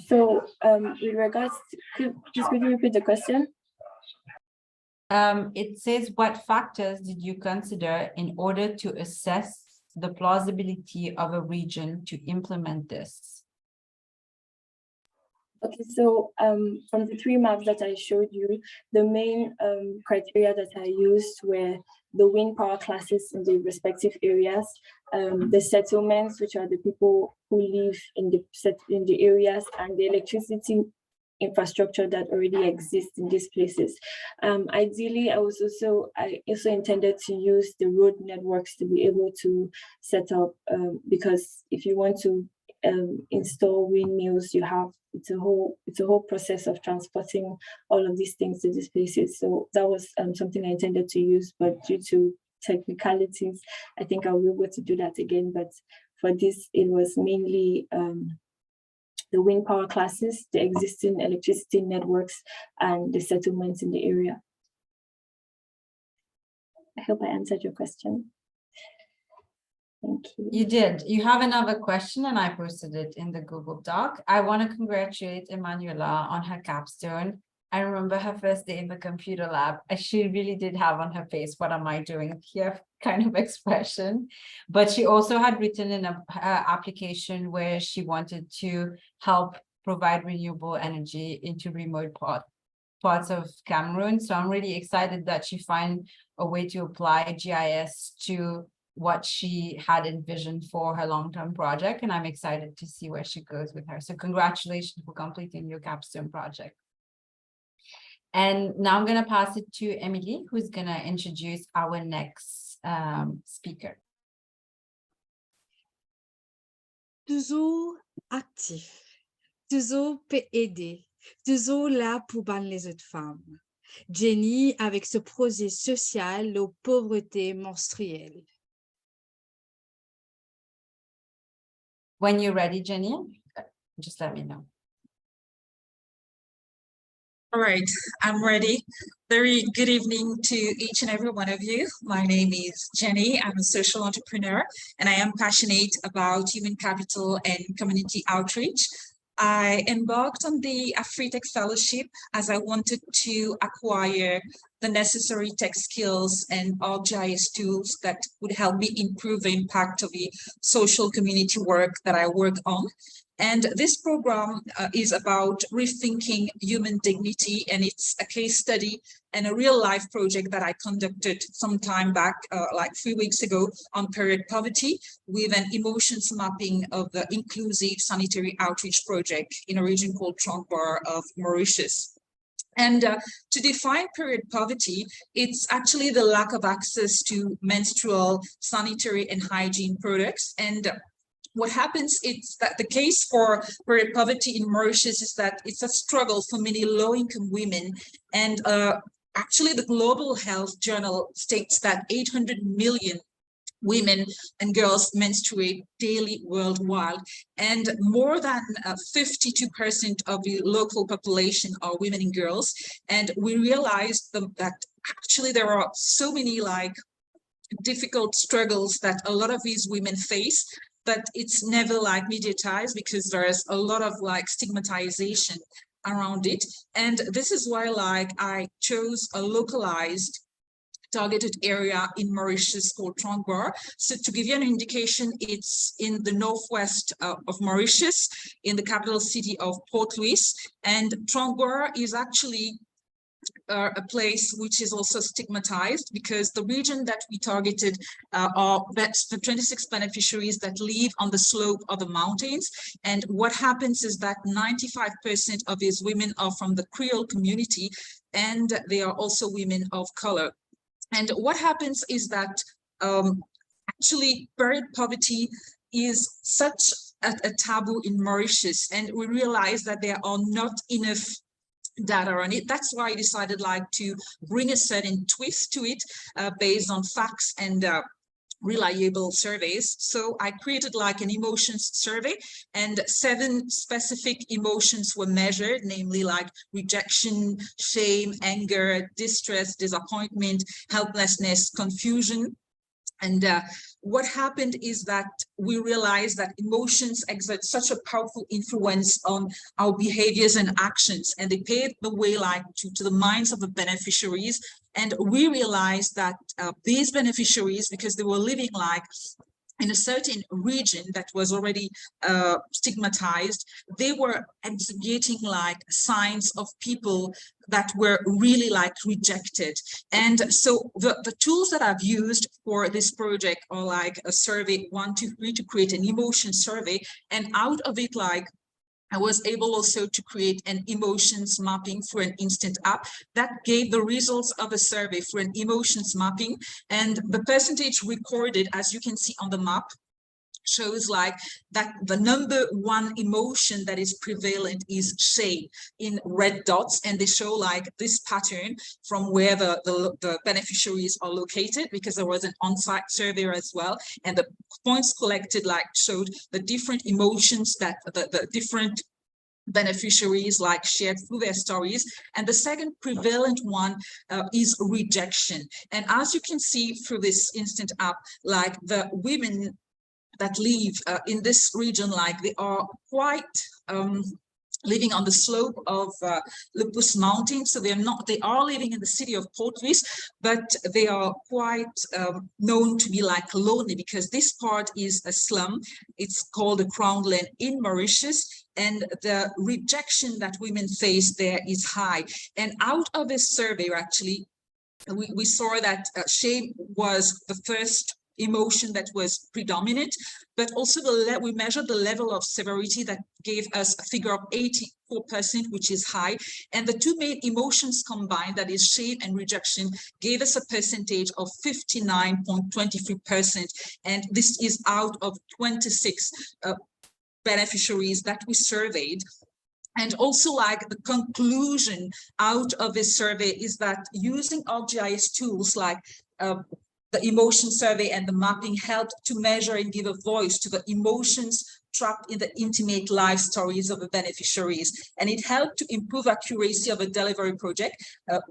So with regards to, could you repeat the question? It says, what factors did you consider in order to assess the plausibility of a region to implement this? Okay, so from the three maps that I showed you, the main criteria that I used were the wind power classes in the respective areas, the settlements, which are the people who live in the areas, and the electricity infrastructure that already exists in these places. Ideally, I also intended to use the road networks to be able to set up, because if you want to install windmills, it's a whole process of transporting all of these things to these places. So that was something I intended to use, but due to technicalities, I think I'll be able to do that again. But for this, it was mainly the wind power classes, the existing electricity networks, and the settlements in the area. I hope I answered your question. Thank you. You did. You have another question, and I posted it in the Google Doc. I want to congratulate Emmanuela on her capstone. I remember her first day in the computer lab. She really did have on her face, "What am I doing here?" kind of expression. But she also had written in her application where she wanted to help provide renewable energy into remote parts of Cameroon. So I'm really excited that she found a way to apply GIS to what she had envisioned for her long-term project. And I'm excited to see where she goes with her. So congratulations for completing your capstone project. And now I'm going to pass it to Emily, who's going to introduce our next speaker. Toujours actif, toujours peut aider, toujours là pour ban les autres femmes. Jenny avec ce projet social aux pauvretés menstruelle. When you're ready, Jenny, just let me know. All right, I'm ready. Very good evening to each and every one of you. My name is Jenny. I'm a social entrepreneur, and I am passionate about human capital and community outreach. I embarked on the AfriTech Fellowship as I wanted to acquire the necessary tech skills and ArcGIS tools that would help me improve the impact of the social community work that I work on. And this program is about rethinking human dignity, and it's a case study and a real life project that I conducted some time back, like 3 weeks ago, on period poverty with an emotions mapping of the inclusive sanitary outreach project in a region called Trongbar of Mauritius. And to define period poverty, it's actually the lack of access to menstrual, sanitary, and hygiene products. And what happens is that the case for period poverty in Mauritius is that it's a struggle for many low-income women. And actually, the Global Health Journal states that 800 million women and girls menstruate daily worldwide, and more than 52% of the local population are women and girls. And we realized that actually there are so many difficult struggles that a lot of these women face, but it's never mediatized because there's a lot of stigmatization around it. And this is why I chose a localized targeted area in Mauritius called Trongbar. So to give you an indication, it's in the northwest of Mauritius, in the capital city of Port Louis. And Trongbar is actually a place which is also stigmatized because the region that we targeted that's the 26 beneficiaries that live on the slope of the mountains. And what happens is that 95% of these women are from the Creole community, and they are also women of color. And what happens is that actually period poverty is such a taboo in Mauritius, and we realize that there are not enough data on it. That's why I decided to bring a certain twist to it based on facts and reliable surveys. So I created an emotions survey, and 7 specific emotions were measured, namely rejection, shame, anger, distress, disappointment, helplessness, confusion. And what happened is that we realized that emotions exert such a powerful influence on our behaviors and actions, and they paved the way to the minds of the beneficiaries. And we realized that these beneficiaries, because they were living in a certain region that was already stigmatized, they were exhibiting signs of people that were really rejected. And so the tools that I've used for this project are a survey 1, 2, 3 to create an emotion survey. And out of it, I was able also to create an emotions mapping for an instant app that gave the results of a survey for an emotions mapping. And the percentage recorded, as you can see on the map, shows like that the number one emotion that is prevalent is shame in red dots, and they show like this pattern from where the beneficiaries are located, because there was an on-site survey as well, and the points collected like showed the different emotions that the different beneficiaries like shared through their stories. And the second prevalent one is rejection. And as you can see through this instant app, like the women that live in this region, like they are quite living on the slope of Lupus Mountain. So they are living in the city of Port-Louis, but they are quite known to be like lonely, because this part is a slum. It's called the Crown Land in Mauritius, and the rejection that women face there is high. And out of this survey, actually, we saw that shame was the first emotion that was predominant, but also we measured the level of severity that gave us a figure of 84%, which is high. And the two main emotions combined, that is shame and rejection, gave us a percentage of 59.23%. And this is out of 26 beneficiaries that we surveyed. And also, like, the conclusion out of this survey is that using ArcGIS tools like the emotion survey and the mapping helped to measure and give a voice to the emotions trapped in the intimate life stories of the beneficiaries. And it helped to improve accuracy of a delivery project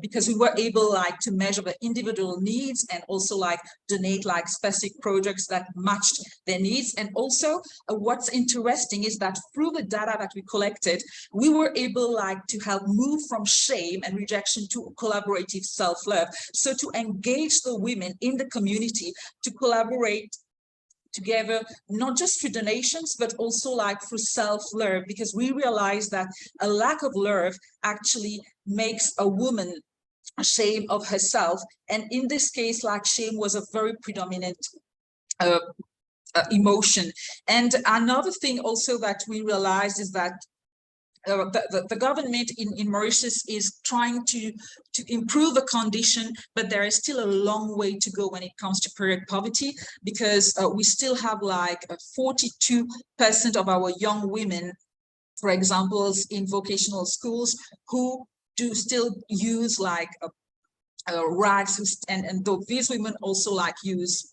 because we were able like to measure the individual needs and also like donate like specific projects that matched their needs. And also what's interesting is that through the data that we collected, we were able like to help move from shame and rejection to collaborative self-love. So to engage the women in the community to collaborate together, not just through donations, but also like through self-love, because we realize that a lack of love actually makes a woman ashamed of herself. And in this case, like shame was a very predominant emotion. And another thing also that we realized is that the government in Mauritius is trying to improve the condition, but there is still a long way to go when it comes to period poverty, because we still have like 42% of our young women, for example, in vocational schools, who do still use like rags, and though these women also like use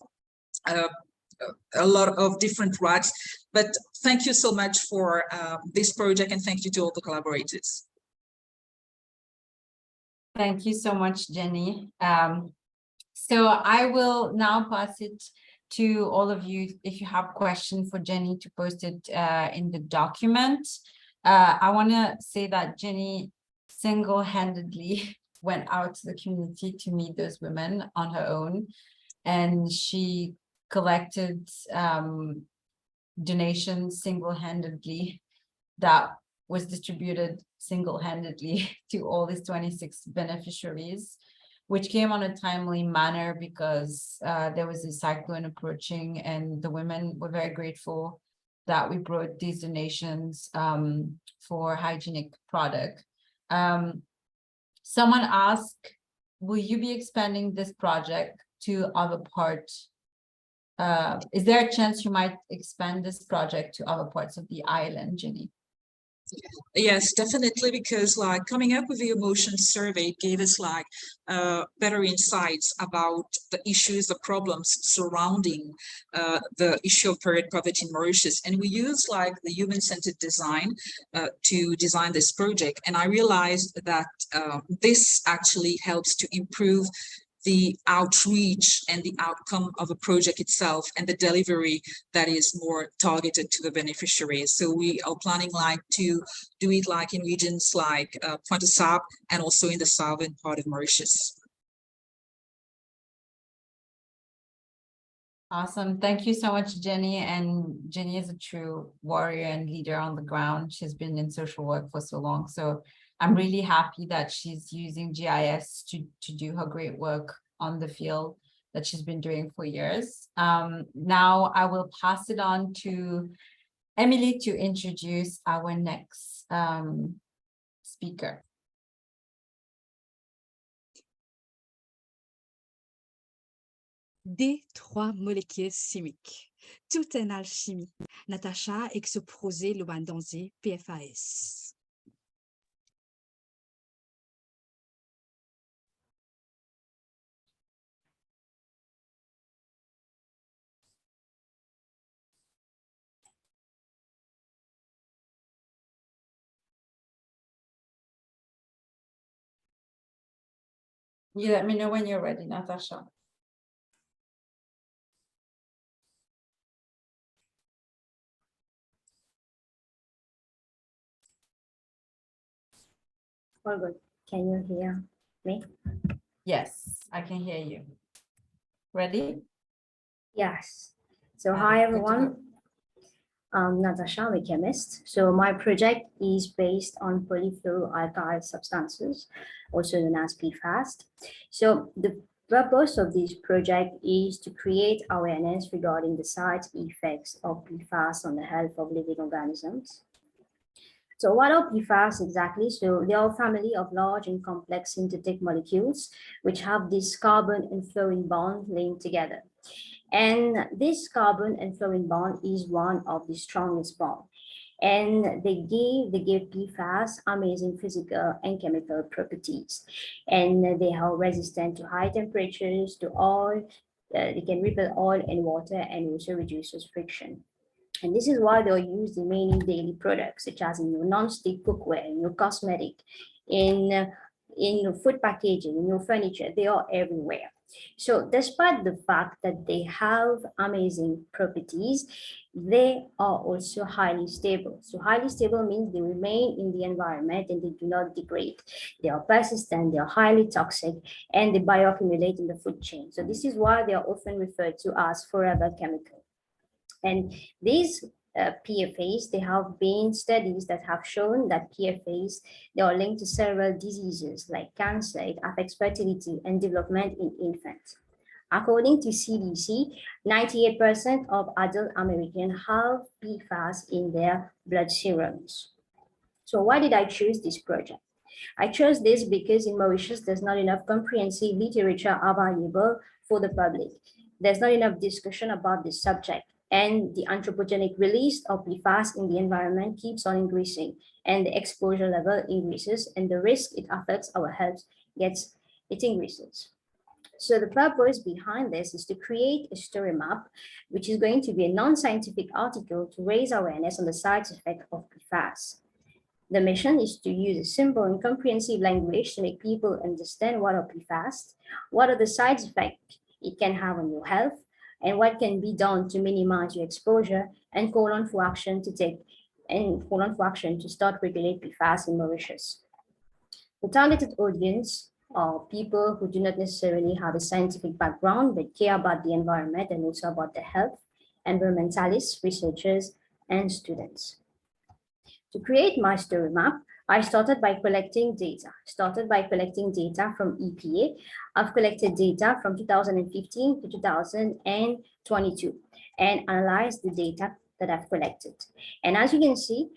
a lot of different rags. But thank you so much for this project, and thank you to all the collaborators. Thank you so much, Jenny. So I will now pass it to all of you. If you have questions for Jenny, to post it in the document. I want to say that Jenny single-handedly went out to the community to meet those women on her own, and she collected donations single-handedly that was distributed single-handedly to all these 26 beneficiaries, which came on a timely manner because there was a cyclone approaching, and the women were very grateful that we brought these donations for hygienic product. Someone asked, will you be expanding this project to other parts? Is there a chance you might expand this project to other parts of the island, Jenny? Yes, definitely, because like coming up with the emotion survey gave us like better insights about the issues, the problems surrounding the issue of period poverty in Mauritius. And we used like the human-centered design to design this project. And I realized that this actually helps to improve the outreach and the outcome of a project itself, and the delivery that is more targeted to the beneficiaries. So we are planning like to do it like in regions like Pointe-à-Sable and also in the southern part of Mauritius. Awesome. Thank you so much, Jenny. And Jenny is a true warrior and leader on the ground. She's been in social work for so long. So I'm really happy that she's using GIS to do her great work on the field that she's been doing for years. Now I will pass it on to Emily to introduce our next speaker. Des trois molécules chimiques. Tout en alchimie. Natacha exposé le danger PFAS. You let me know when you're ready, Natacha. All good. Can you hear me? Yes, I can hear you. Ready? Yes. So Got hi it. Good to everyone. I'm Natacha, I'm a chemist. So my project is based on polyfluoroalkyl substances, also known as PFAS. So the purpose of this project is to create awareness regarding the side effects of PFAS on the health of living organisms. So what are PFAS exactly? So they are a family of large and complex synthetic molecules which have this carbon and fluorine bond linked together. And this carbon and fluorine bond is one of the strongest bonds. And they give PFAS amazing physical and chemical properties. And they are resistant to high temperatures, to oil, they can repel oil and water, and also reduces friction. And this is why they're used in many daily products, such as in your non-stick cookware, in your cosmetic, in your food packaging, in your furniture. They are everywhere. So despite the fact that they have amazing properties, they are also highly stable. So highly stable means they remain in the environment and they do not degrade. They are persistent, they are highly toxic, and they bioaccumulate in the food chain. So this is why they are often referred to as forever chemicals. And these PFAS, there have been studies that have shown that PFAS, they are linked to several diseases like cancer. It affects fertility and development in infants. According to CDC, 98% of adult Americans have PFAS in their blood serums. So why did I choose this project? I chose this because in Mauritius, there's not enough comprehensive literature available for the public. There's not enough discussion about this subject. And the anthropogenic release of PFAS in the environment keeps on increasing, and the exposure level increases, and the risk it affects our health it increases. So the purpose behind this is to create a story map, which is going to be a non-scientific article to raise awareness on the side effects of PFAS. The mission is to use a simple and comprehensive language to make people understand what are PFAS, what are the side effects it can have on your health, and what can be done to minimize your exposure, and call on for action to start regulate PFAS in Mauritius. The targeted audience are people who do not necessarily have a scientific background, but care about the environment and also about their health, environmentalists, researchers, and students. To create my story map, I started by collecting data. From EPA. I've collected data from 2015 to 2022 and analyzed the data that I've collected. And as you can see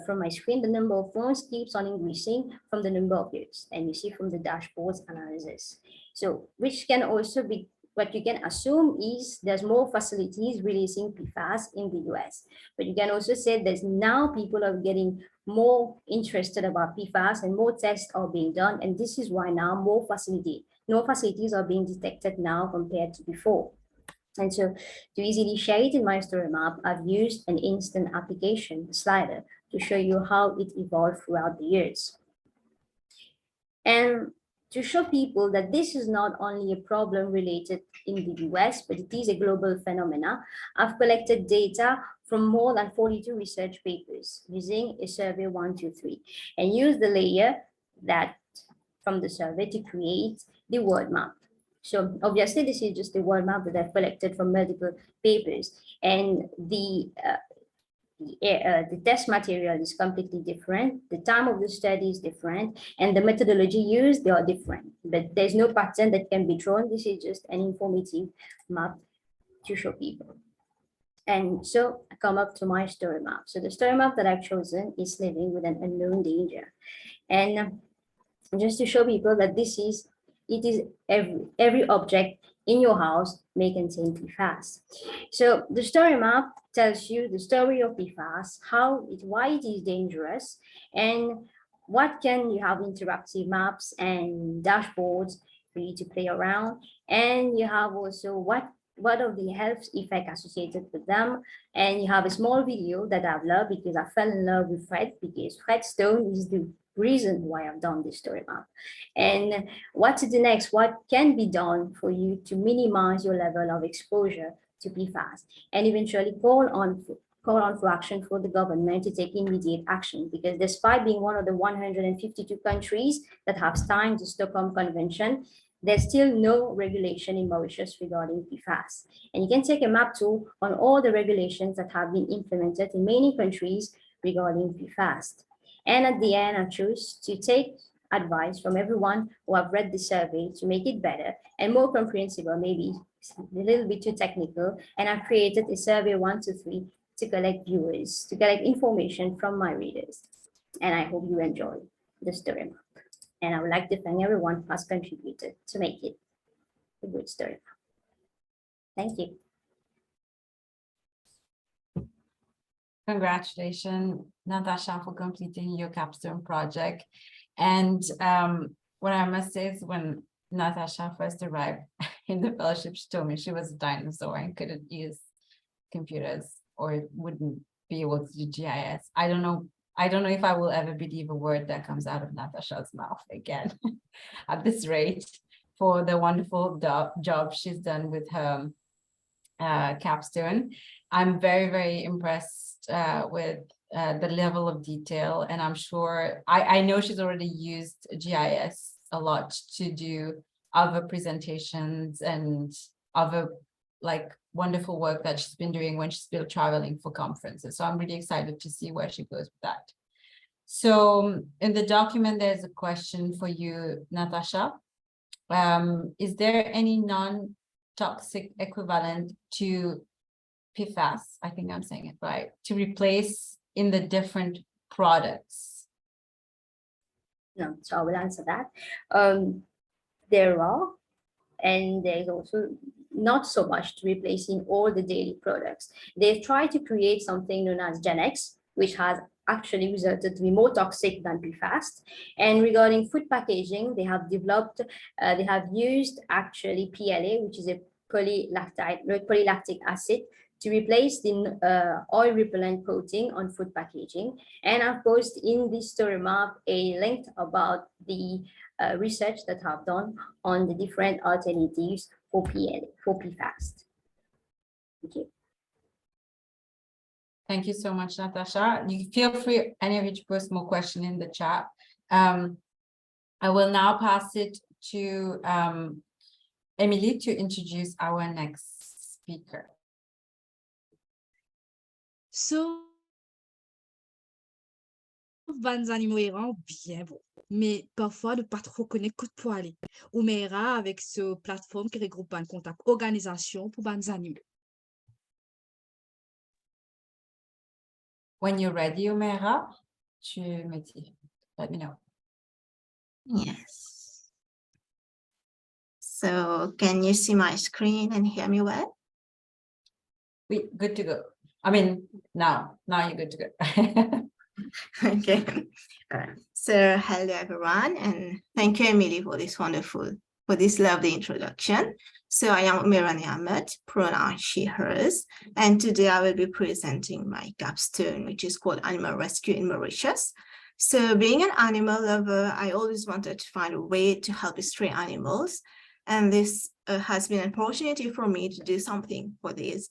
from my screen, the number of phones keeps on increasing from the number of years. And you see from the dashboard's analysis. So which can also be what you can assume is there's more facilities releasing PFAS in the US. But you can also say there's now people are getting more interested about PFAS and more tests are being done. And this is why now more facilities are being detected now compared to before. And so to easily share it in my story map, I've used an instant application slider to show you how it evolved throughout the years. And to show people that this is not only a problem related in the US, but it is a global phenomena, I've collected data from more than 42 research papers using a survey 123 and use the layer that from the survey to create the world map. So obviously this is just the world map that I've collected from multiple papers, and the test material is completely different, the time of the study is different, and the methodology used, they are different. But there's no pattern that can be drawn. This is just an informative map to show people. And so I come up to my story map. So the story map that I've chosen is living with an unknown danger. And just to show people that it is every object in your house may contain PFAS. So the story map tells you the story of PFAS, why it is dangerous, and what can you have interactive maps and dashboards for you to play around. And you have also what are the health effects associated with them. And you have a small video that I've loved because I fell in love with Fred, because Fred Stone is the reason why I've done this story map. And what to do next? What can be done for you to minimize your level of exposure to PFAS, and eventually call on for action for the government to take immediate action, because despite being one of the 152 countries that have signed the Stockholm Convention, there's still no regulation in Mauritius regarding PFAS. And you can take a map tool on all the regulations that have been implemented in many countries regarding PFAS. And at the end, I choose to take advice from everyone who have read the survey to make it better and more comprehensible, maybe a little bit too technical. And I've created a survey 1 to 3 to collect viewers, to collect information from my readers. And I hope you enjoy the story map. And I would like to thank everyone who has contributed to make it a good story map. Thank you. Congratulations, Natacha, for completing your capstone project. And what I must say is, when Natacha first arrived in the fellowship, she told me she was a dinosaur and couldn't use computers or wouldn't be able to do GIS. I don't know if I will ever believe a word that comes out of Natacha's mouth again at this rate, for the wonderful job she's done with her capstone. I'm very, very impressed with the level of detail, and I'm sure, I know she's already used GIS a lot to do other presentations and other like wonderful work that she's been doing when she's been traveling for conferences. So I'm really excited to see where she goes with that. So in the document, there's a question for you, Natacha. Is there any non-toxic equivalent to PFAS, I think I'm saying it right, to replace in the different products? No, so I will answer that. There are, and there's also not so much to replace in all the daily products. They've tried to create something known as Gen X, which has actually resulted to be more toxic than PFAS. And regarding food packaging, they have developed, they have used actually PLA, which is a polylactic acid, to replace the oil repellent coating on food packaging. And I've posted in this story map a link about the research that I've done on the different alternatives for PFAS. Thank you. Thank you so much, Natacha. You feel free, any of you, to post more questions in the chat. I will now pass it to Emily to introduce our next speaker. So, van animaux errants bien beaux, mais parfois de pas trop connaître coup de poil. Humaira avec ce plateforme qui regroupe un contact organisation pour van animaux. When you're ready, Humaira, let me know. Yes. So can you see my screen and hear me well? We good to go. I mean, now you're good to go. Okay. So hello everyone, and thank you, Emily, for this lovely introduction. So I am Humaira Nayamuth, pronoun she, hers, and today I will be presenting my capstone, which is called Animal Rescue in Mauritius. So being an animal lover, I always wanted to find a way to help stray animals, and this has been an opportunity for me to do something for these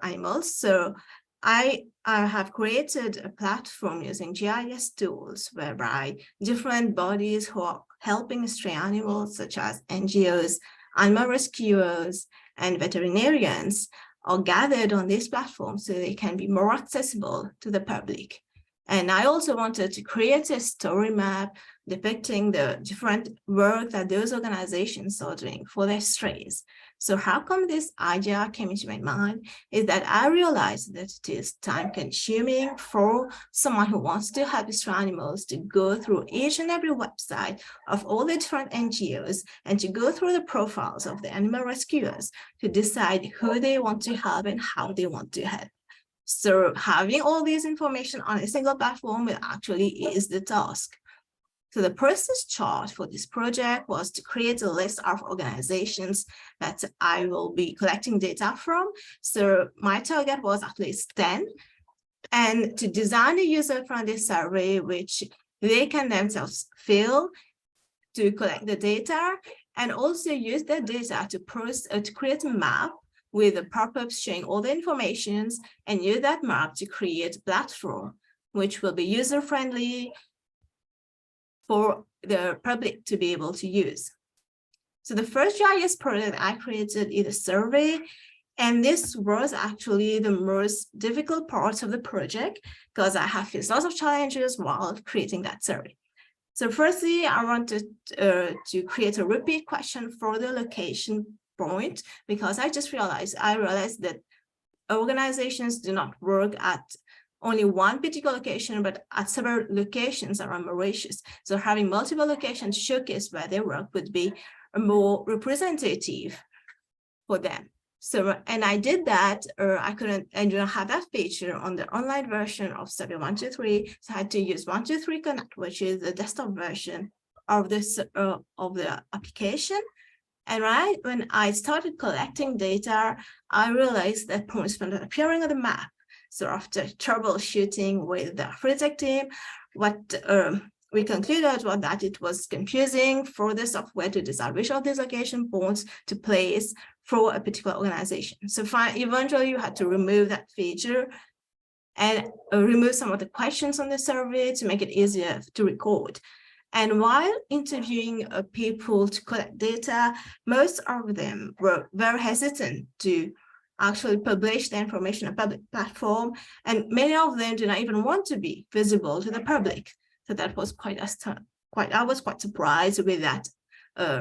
animals. So I have created a platform using GIS tools whereby different bodies who are helping stray animals, such as NGOs, animal rescuers, and veterinarians, are gathered on this platform so they can be more accessible to the public. And I also wanted to create a story map depicting the different work that those organizations are doing for their strays. So how come this idea came into my mind is that I realized that it is time consuming for someone who wants to help stray animals to go through each and every website of all the different NGOs and to go through the profiles of the animal rescuers to decide who they want to help and how they want to help. So having all this information on a single platform will actually ease the task. So the process chart for this project was to create a list of organizations that I will be collecting data from. So my target was at least 10, and to design a user-friendly survey, which they can themselves fill to collect the data, and also use the data to create a map with the pop-ups showing all the informations, and use that map to create a platform, which will be user-friendly for the public to be able to use. So the first GIS project I created is a survey, and this was actually the most difficult part of the project because I have faced lots of challenges while creating that survey. So firstly, I wanted to create a repeat question for the location point, because I realized that organizations do not work at only one particular location, but at several locations around Mauritius. So having multiple locations showcase where they work would be more representative for them. So, and I did that, I didn't have that feature on the online version of Survey 123, so I had to use 123 Connect, which is the desktop version of this of the application. And when I started collecting data, I realized that points were not appearing on the map. So after troubleshooting with the AfriTech team, what we concluded was that it was confusing for the software to decide which of these location points to place for a particular organization. So eventually you had to remove that feature and remove some of the questions on the survey to make it easier to record. And while interviewing people to collect data, most of them were very hesitant to actually publish the information on a public platform, and many of them do not even want to be visible to the public. So that was I was quite surprised with that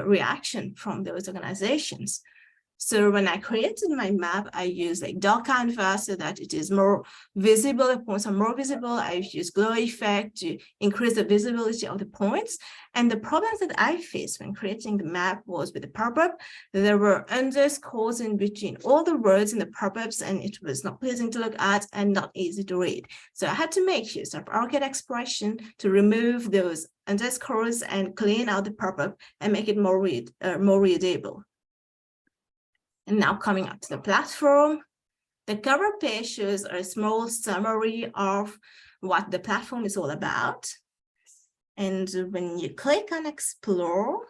reaction from those organizations. So when I created my map, I used like dark canvas so that it is more visible, the points are more visible. I used glow effect to increase the visibility of the points. And the problems that I faced when creating the map was with the pop-up. There were underscores in between all the words in the pop-ups, and it was not pleasing to look at and not easy to read. So I had to make use of arcade expression to remove those underscores and clean out the pop-up and make it more readable. And now coming up to the platform, the cover page shows a small summary of what the platform is all about. And when you click on Explore,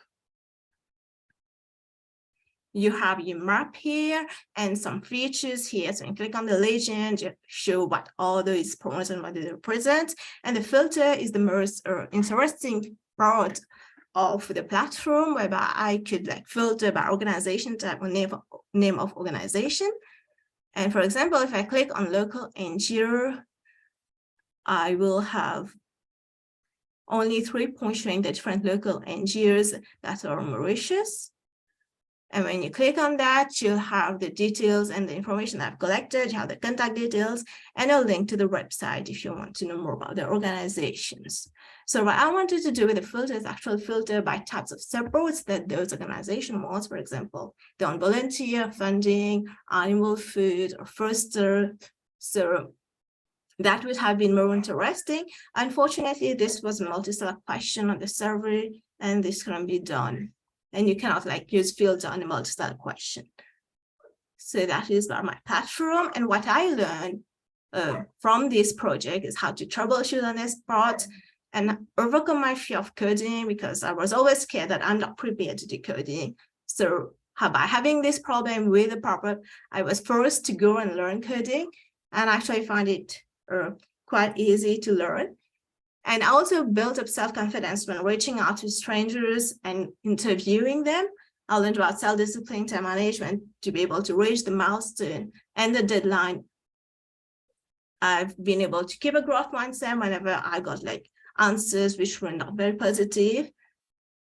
you have your map here and some features here. So you click on the legend, you show what all those points and what they represent. And the filter is the most interesting part of the platform, whereby I could like filter by organization type or name of organization. And for example, if I click on local NGO, I will have only 3 points showing the different local NGOs that are Mauritius. And when you click on that, you'll have the details and the information I've collected, you have the contact details, and a link to the website if you want to know more about the organizations. So what I wanted to do with the filter is actually filter by types of supports that those organizations want. For example, they're on volunteer, funding, animal food, or foster. So that would have been more interesting. Unfortunately, this was a multi-select question on the survey, and this couldn't be done. And you cannot like use filter on a multi-select question. So that is about my platform. And what I learned from this project is how to troubleshoot on this part and overcome my fear of coding, because I was always scared that I'm not prepared to do coding. So by having this problem with the pop-up, I was forced to go and learn coding, and actually find it quite easy to learn. And I also built up self-confidence when reaching out to strangers and interviewing them. I learned about self-discipline, time management to be able to reach the milestone and the deadline I've been able to keep a growth mindset whenever I got like answers which were not very positive.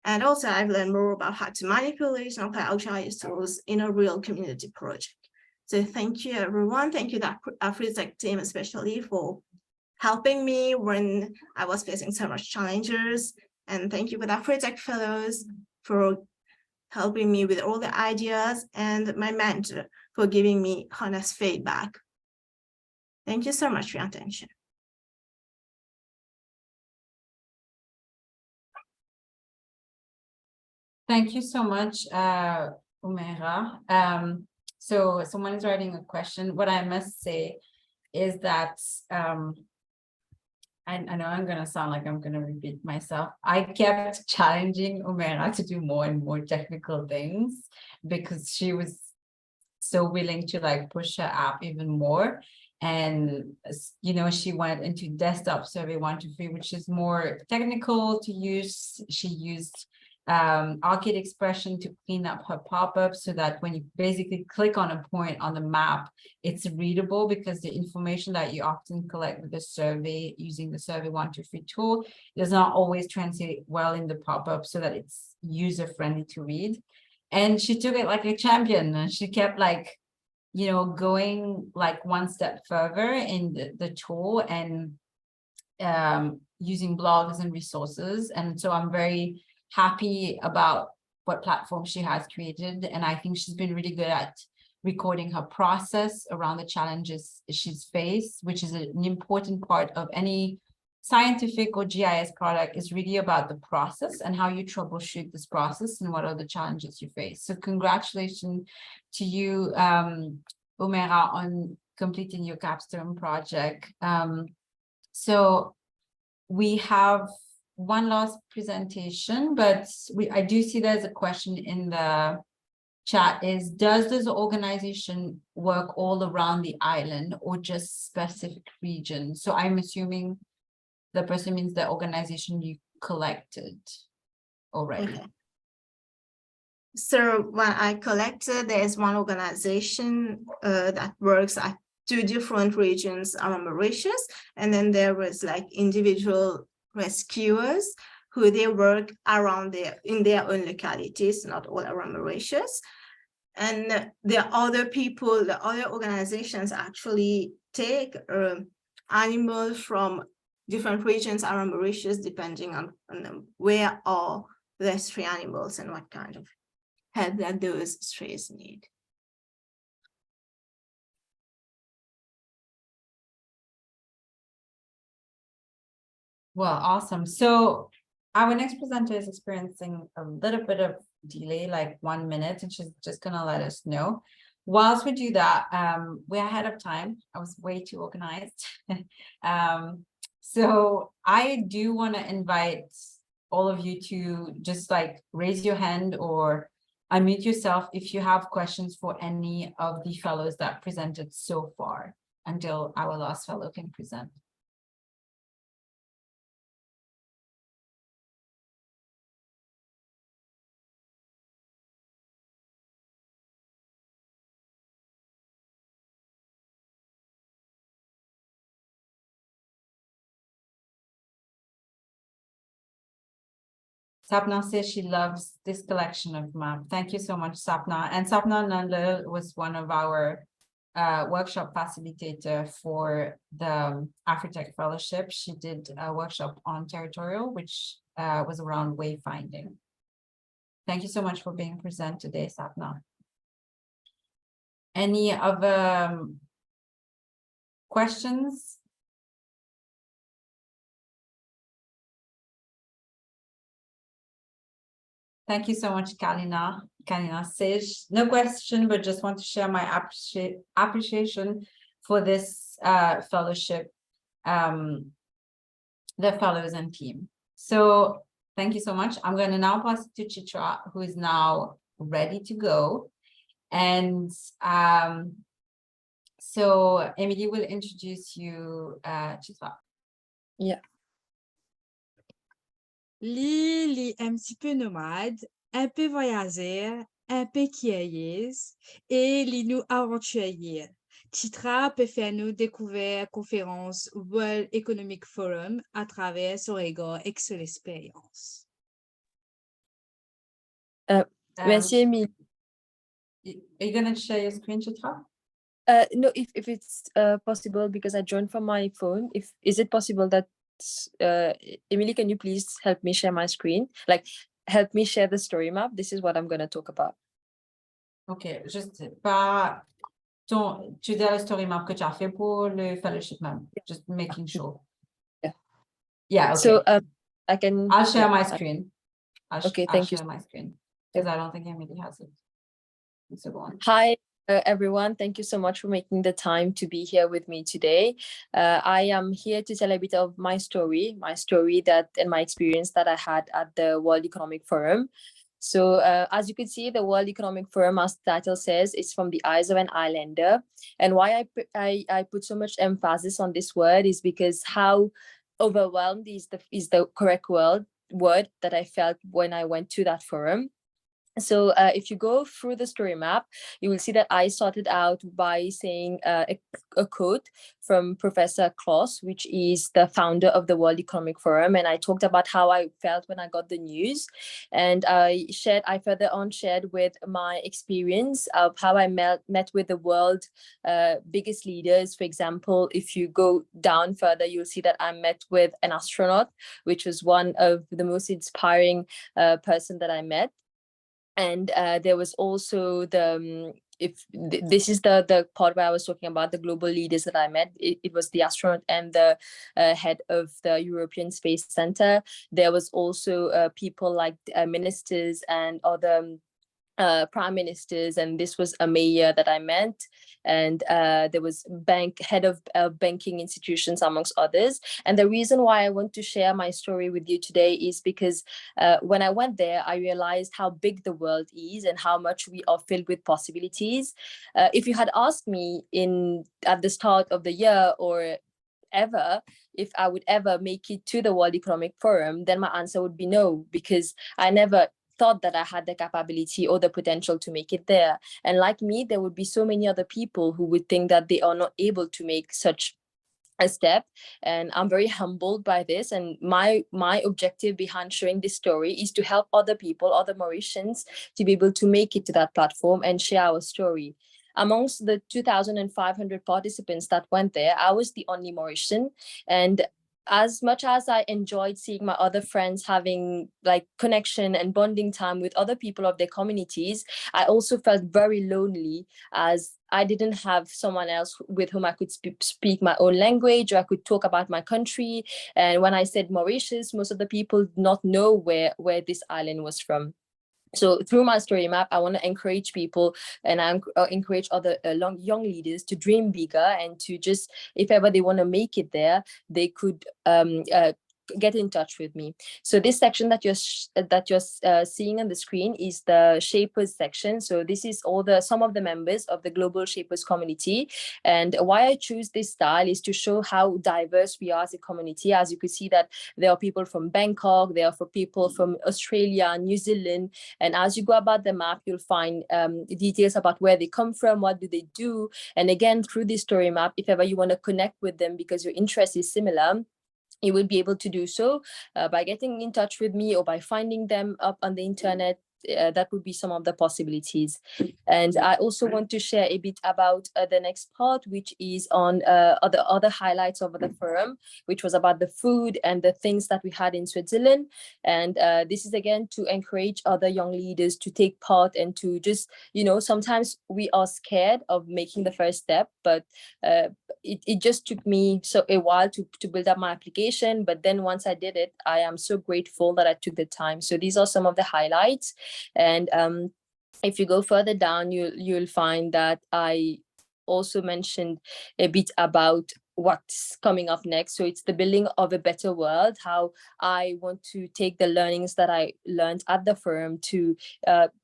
And also I've learned more about how to manipulate and apply agile tools in a real community project. So thank you, everyone. Thank you, the AfriTech team, especially for helping me when I was facing so much challenges. And thank you with AfriTech fellows for helping me with all the ideas, and my mentor for giving me honest feedback. Thank you so much for your attention. Thank you so much, Humaira. So someone is writing a question. What I must say is that I know I'm going to sound like I'm going to repeat myself. I kept challenging Humaira to do more and more technical things because she was so willing to like push her app even more. And, you know, she went into desktop survey 1 to 3, which is more technical to use. She used arcade expression to clean up her pop-up so that when you basically click on a point on the map, it's readable, because the information that you often collect with the survey using the survey 1 to 3 tool does not always translate well in the pop-up so that it's user-friendly to read. And she took it like a champion, and she kept like, you know, going like one step further in the tool and using blogs and resources. And so I'm very happy about what platform she has created. And I think she's been really good at recording her process around the challenges she's faced, which is an important part of any scientific or GIS product, is really about the process and how you troubleshoot this process and what are the challenges you face. So congratulations to you, Humaira, on completing your Capstone project. So we have one last presentation, but I do see there's a question in the chat is, does this organization work all around the island or just specific regions? So I'm assuming the person means the organization you collected already. Okay. So when I collected, there's one organization that works at 2 different regions around Mauritius, and then there was like individual rescuers who they work around in their own localities, not all around Mauritius. And the other people, the other organizations actually take animals from different regions around Mauritius, depending on where are the stray animals and what kind of help that those strays need. Well, awesome. So our next presenter is experiencing a little bit of delay, like 1 minute, and she's just going to let us know. Whilst we do that, we're ahead of time. I was way too organized. So I do want to invite all of you to just like raise your hand or unmute yourself if you have questions for any of the fellows that presented so far until our last fellow can present. Sapna says she loves this collection of maps. Thank you so much, Sapna. And Sapna Nanda was one of our workshop facilitator for the AfriTech Fellowship. She did a workshop on territorial, which was around wayfinding. Thank you so much for being present today, Sapna. Any other questions? Thank you so much, Kalina. Kalina says, no question, but just want to share my appreciation for this fellowship, the fellows and team. So thank you so much. I'm going to now pass it to Chitra, who is now ready to go. And so Emily will introduce you, Chitra. Yeah. Lily un petit peu nomade, un peu voyageur, un peu curieuse et li nous aventureuse. Chitra peut faire nous découvrir la conférence World Economic Forum à travers son regard et son expérience. Merci, Emile. Are you going to share your screen, Chitra? No, if it's possible, because I joined from my phone. Is it possible that Emily, can you please help me share my screen? Like, help me share the story map. This is what I'm going to talk about. Ok, juste pas tu dis le story map que tu as fait pour le fellowship map. Just making sure. Yeah. Yeah. Okay. So I can. I'll share my screen. Okay, I'll thank you. share my screen because I don't think Emily has it. So go on. Hi, everyone. Thank you so much for making the time to be here with me today. I am here to tell a bit of my story that and my experience that I had at the World Economic Forum. So as you can see, the World Economic Forum, as the title says, is from the eyes of an islander. And why I put so much emphasis on this word is because how overwhelmed is the correct word that I felt when I went to that forum. So if you go through the story map, you will see that I started out by saying a quote from Professor Klaus, which is the founder of the World Economic Forum. And I talked about how I felt when I got the news. And I further on shared with my experience of how I met with the world biggest leaders. For example, if you go down further, you'll see that I met with an astronaut, which was one of the most inspiring person that I met. And there was also this is the part where I was talking about the global leaders that I met. It was the astronaut and the head of the European Space Center. There was also people like ministers and other prime ministers, and this was a mayor that I met, and there was head of banking institutions, amongst others. And the reason why I want to share my story with you today is because when I went there, I realized how big the world is and how much we are filled with possibilities. If you had asked me at the start of the year or ever if I would ever make it to the World Economic Forum, then my answer would be no, because I never thought that I had the capability or the potential to make it there. And like me, there would be so many other people who would think that they are not able to make such a step. And I'm very humbled by this. And my objective behind showing this story is to help other people, other Mauritians, to be able to make it to that platform and share our story. Amongst the 2,500 participants that went there, I was the only Mauritian. And as much as I enjoyed seeing my other friends having like connection and bonding time with other people of their communities, I also felt very lonely, as I didn't have someone else with whom I could speak my own language, or I could talk about my country. And when I said Mauritius, most of the people did not know where this island was from. So through my story map, I want to encourage people, and I encourage other young leaders to dream bigger, and to just, if ever they want to make it there, they could get in touch with me. So this section that you're seeing on the screen is the Shapers section. So this is some of the members of the Global Shapers community. And why I choose this style is to show how diverse we are as a community. As you could see that there are people from Bangkok, there are people from Australia, New Zealand. And as you go about the map, you'll find details about where they come from, what do they do. And again, through this story map, if ever you want to connect with them because your interest is similar, you will be able to do so by getting in touch with me or by finding them up on the internet. That would be some of the possibilities. And I also want to share a bit about the next part, which is on other highlights of the forum, which was about the food and the things that we had in Switzerland. And this is again to encourage other young leaders to take part and to just, sometimes we are scared of making the first step, but it just took me a while to build up my application. But then once I did it, I am so grateful that I took the time. So these are some of the highlights. And if you go further down, you'll find that I also mentioned a bit about what's coming up next. So it's the building of a better world, how I want to take the learnings that I learned at the firm to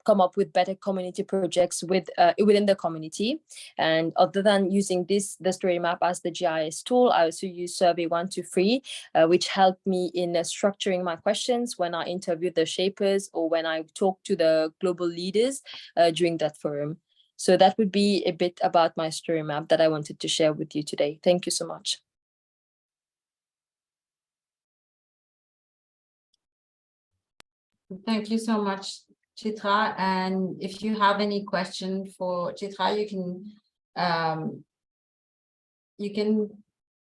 come up with better community projects within the community. And other than using the story map as the GIS tool, I also use Survey 123, which helped me in structuring my questions when I interviewed the shapers or when I talked to the global leaders during that forum. So that would be a bit about my story map that I wanted to share with you today. Thank you so much. Thank you so much, Chitra. And if you have any question for Chitra, you can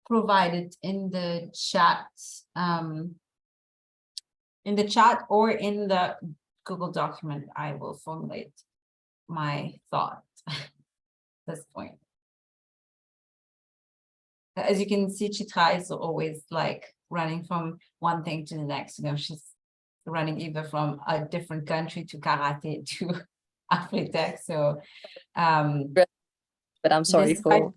provide it in the chat, or in the Google document. I will formulate my thought at this point. As you can see, Chitra is always like running from one thing to the next. You know, she's running either from a different country to karate to AfriTech. So, but I'm sorry for.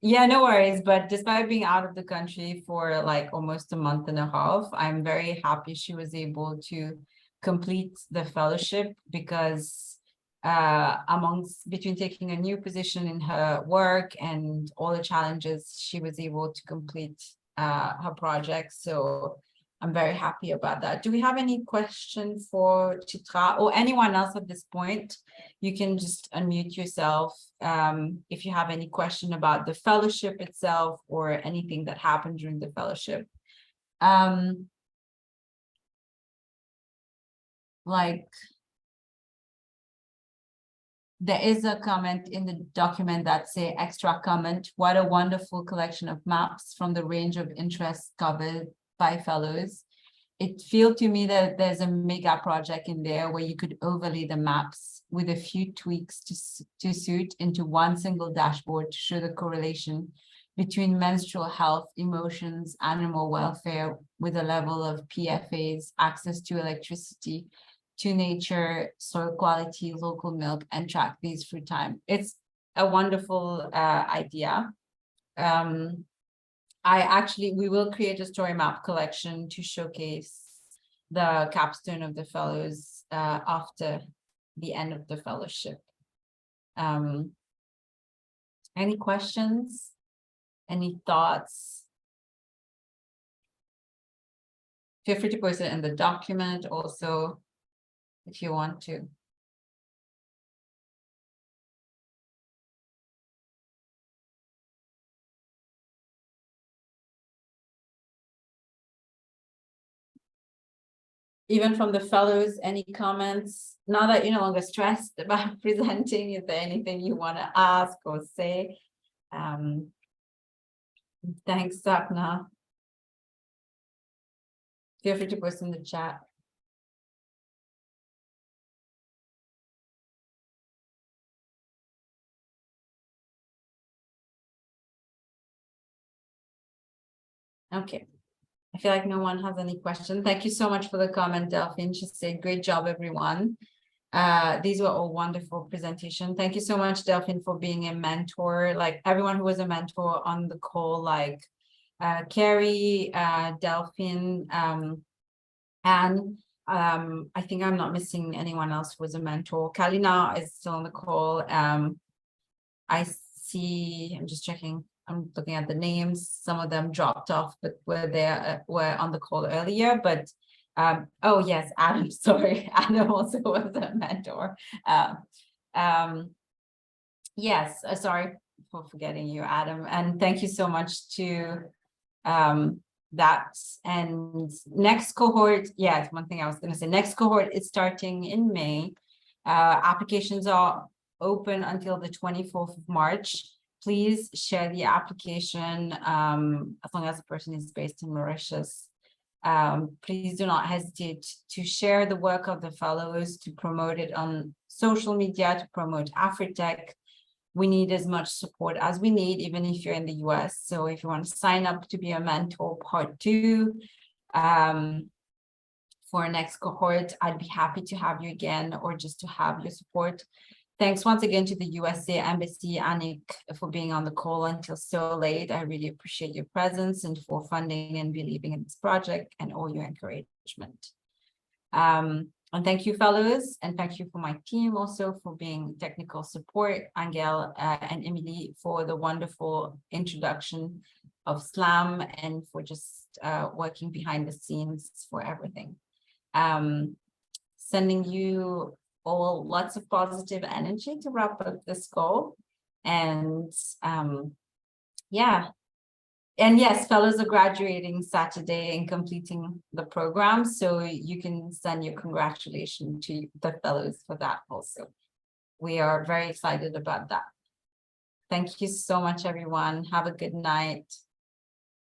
Yeah, no worries. But despite being out of the country for like almost a month and a half, I'm very happy she was able to complete the fellowship, because between taking a new position in her work and all the challenges, she was able to complete her project. So I'm very happy about that. Do we have any questions for Chitra or anyone else at this point? You can just unmute yourself if you have any question about the fellowship itself or anything that happened during the fellowship. There is a comment in the document that say extra comment. What a wonderful collection of maps from the range of interests covered by fellows. It feels to me that there's a mega project in there where you could overlay the maps with a few tweaks to suit into one single dashboard to show the correlation between menstrual health, emotions, animal welfare with a level of PFAS, access to electricity, to nature, soil quality, local milk, and track these through time. It's a wonderful idea. We will create a story map collection to showcase the capstone of the fellows after the end of the fellowship. Any questions? Any thoughts? Feel free to post it in the document also, if you want to. Even from the fellows, any comments? Now that you're no longer stressed about presenting, is there anything you want to ask or say? Thanks, Sapna. Feel free to post in the chat. Okay. I feel like no one has any question. Thank you so much for the comment, Delphine. She said, great job, everyone. These were all wonderful presentations. Thank you so much, Delphine, for being a mentor. Like everyone who was a mentor on the call, like Carrie, Delphine, and I think I'm not missing anyone else who was a mentor. Kalina is still on the call. I see, I'm just checking. I'm looking at the names. Some of them dropped off, but were on the call earlier. But oh yes, Adam. Sorry, Adam also was a mentor. Yes, sorry for forgetting you, Adam. And thank you so much to that. And next cohort. Yes, one thing I was going to say. Next cohort is starting in May. Applications are open until the 24th of March. Please share the application as long as the person is based in Mauritius. Please do not hesitate to share the work of the fellows, to promote it on social media, to promote AfriTech. We need as much support as we need, even if you're in the US. So if you want to sign up to be a mentor part 2 for next cohort, I'd be happy to have you again, or just to have your support. Thanks once again to the USA Embassy, Anik, for being on the call until so late. I really appreciate your presence and for funding and believing in this project and all your encouragement. And thank you, fellows, and thank you for my team also for being technical support, Angel and Emily, for the wonderful introduction of SLAM and for just working behind the scenes for everything. Sending you all lots of positive energy to wrap up this goal. And yeah. And yes, fellows are graduating Saturday and completing the program. So you can send your congratulations to the fellows for that also. We are very excited about that. Thank you so much, everyone. Have a good night.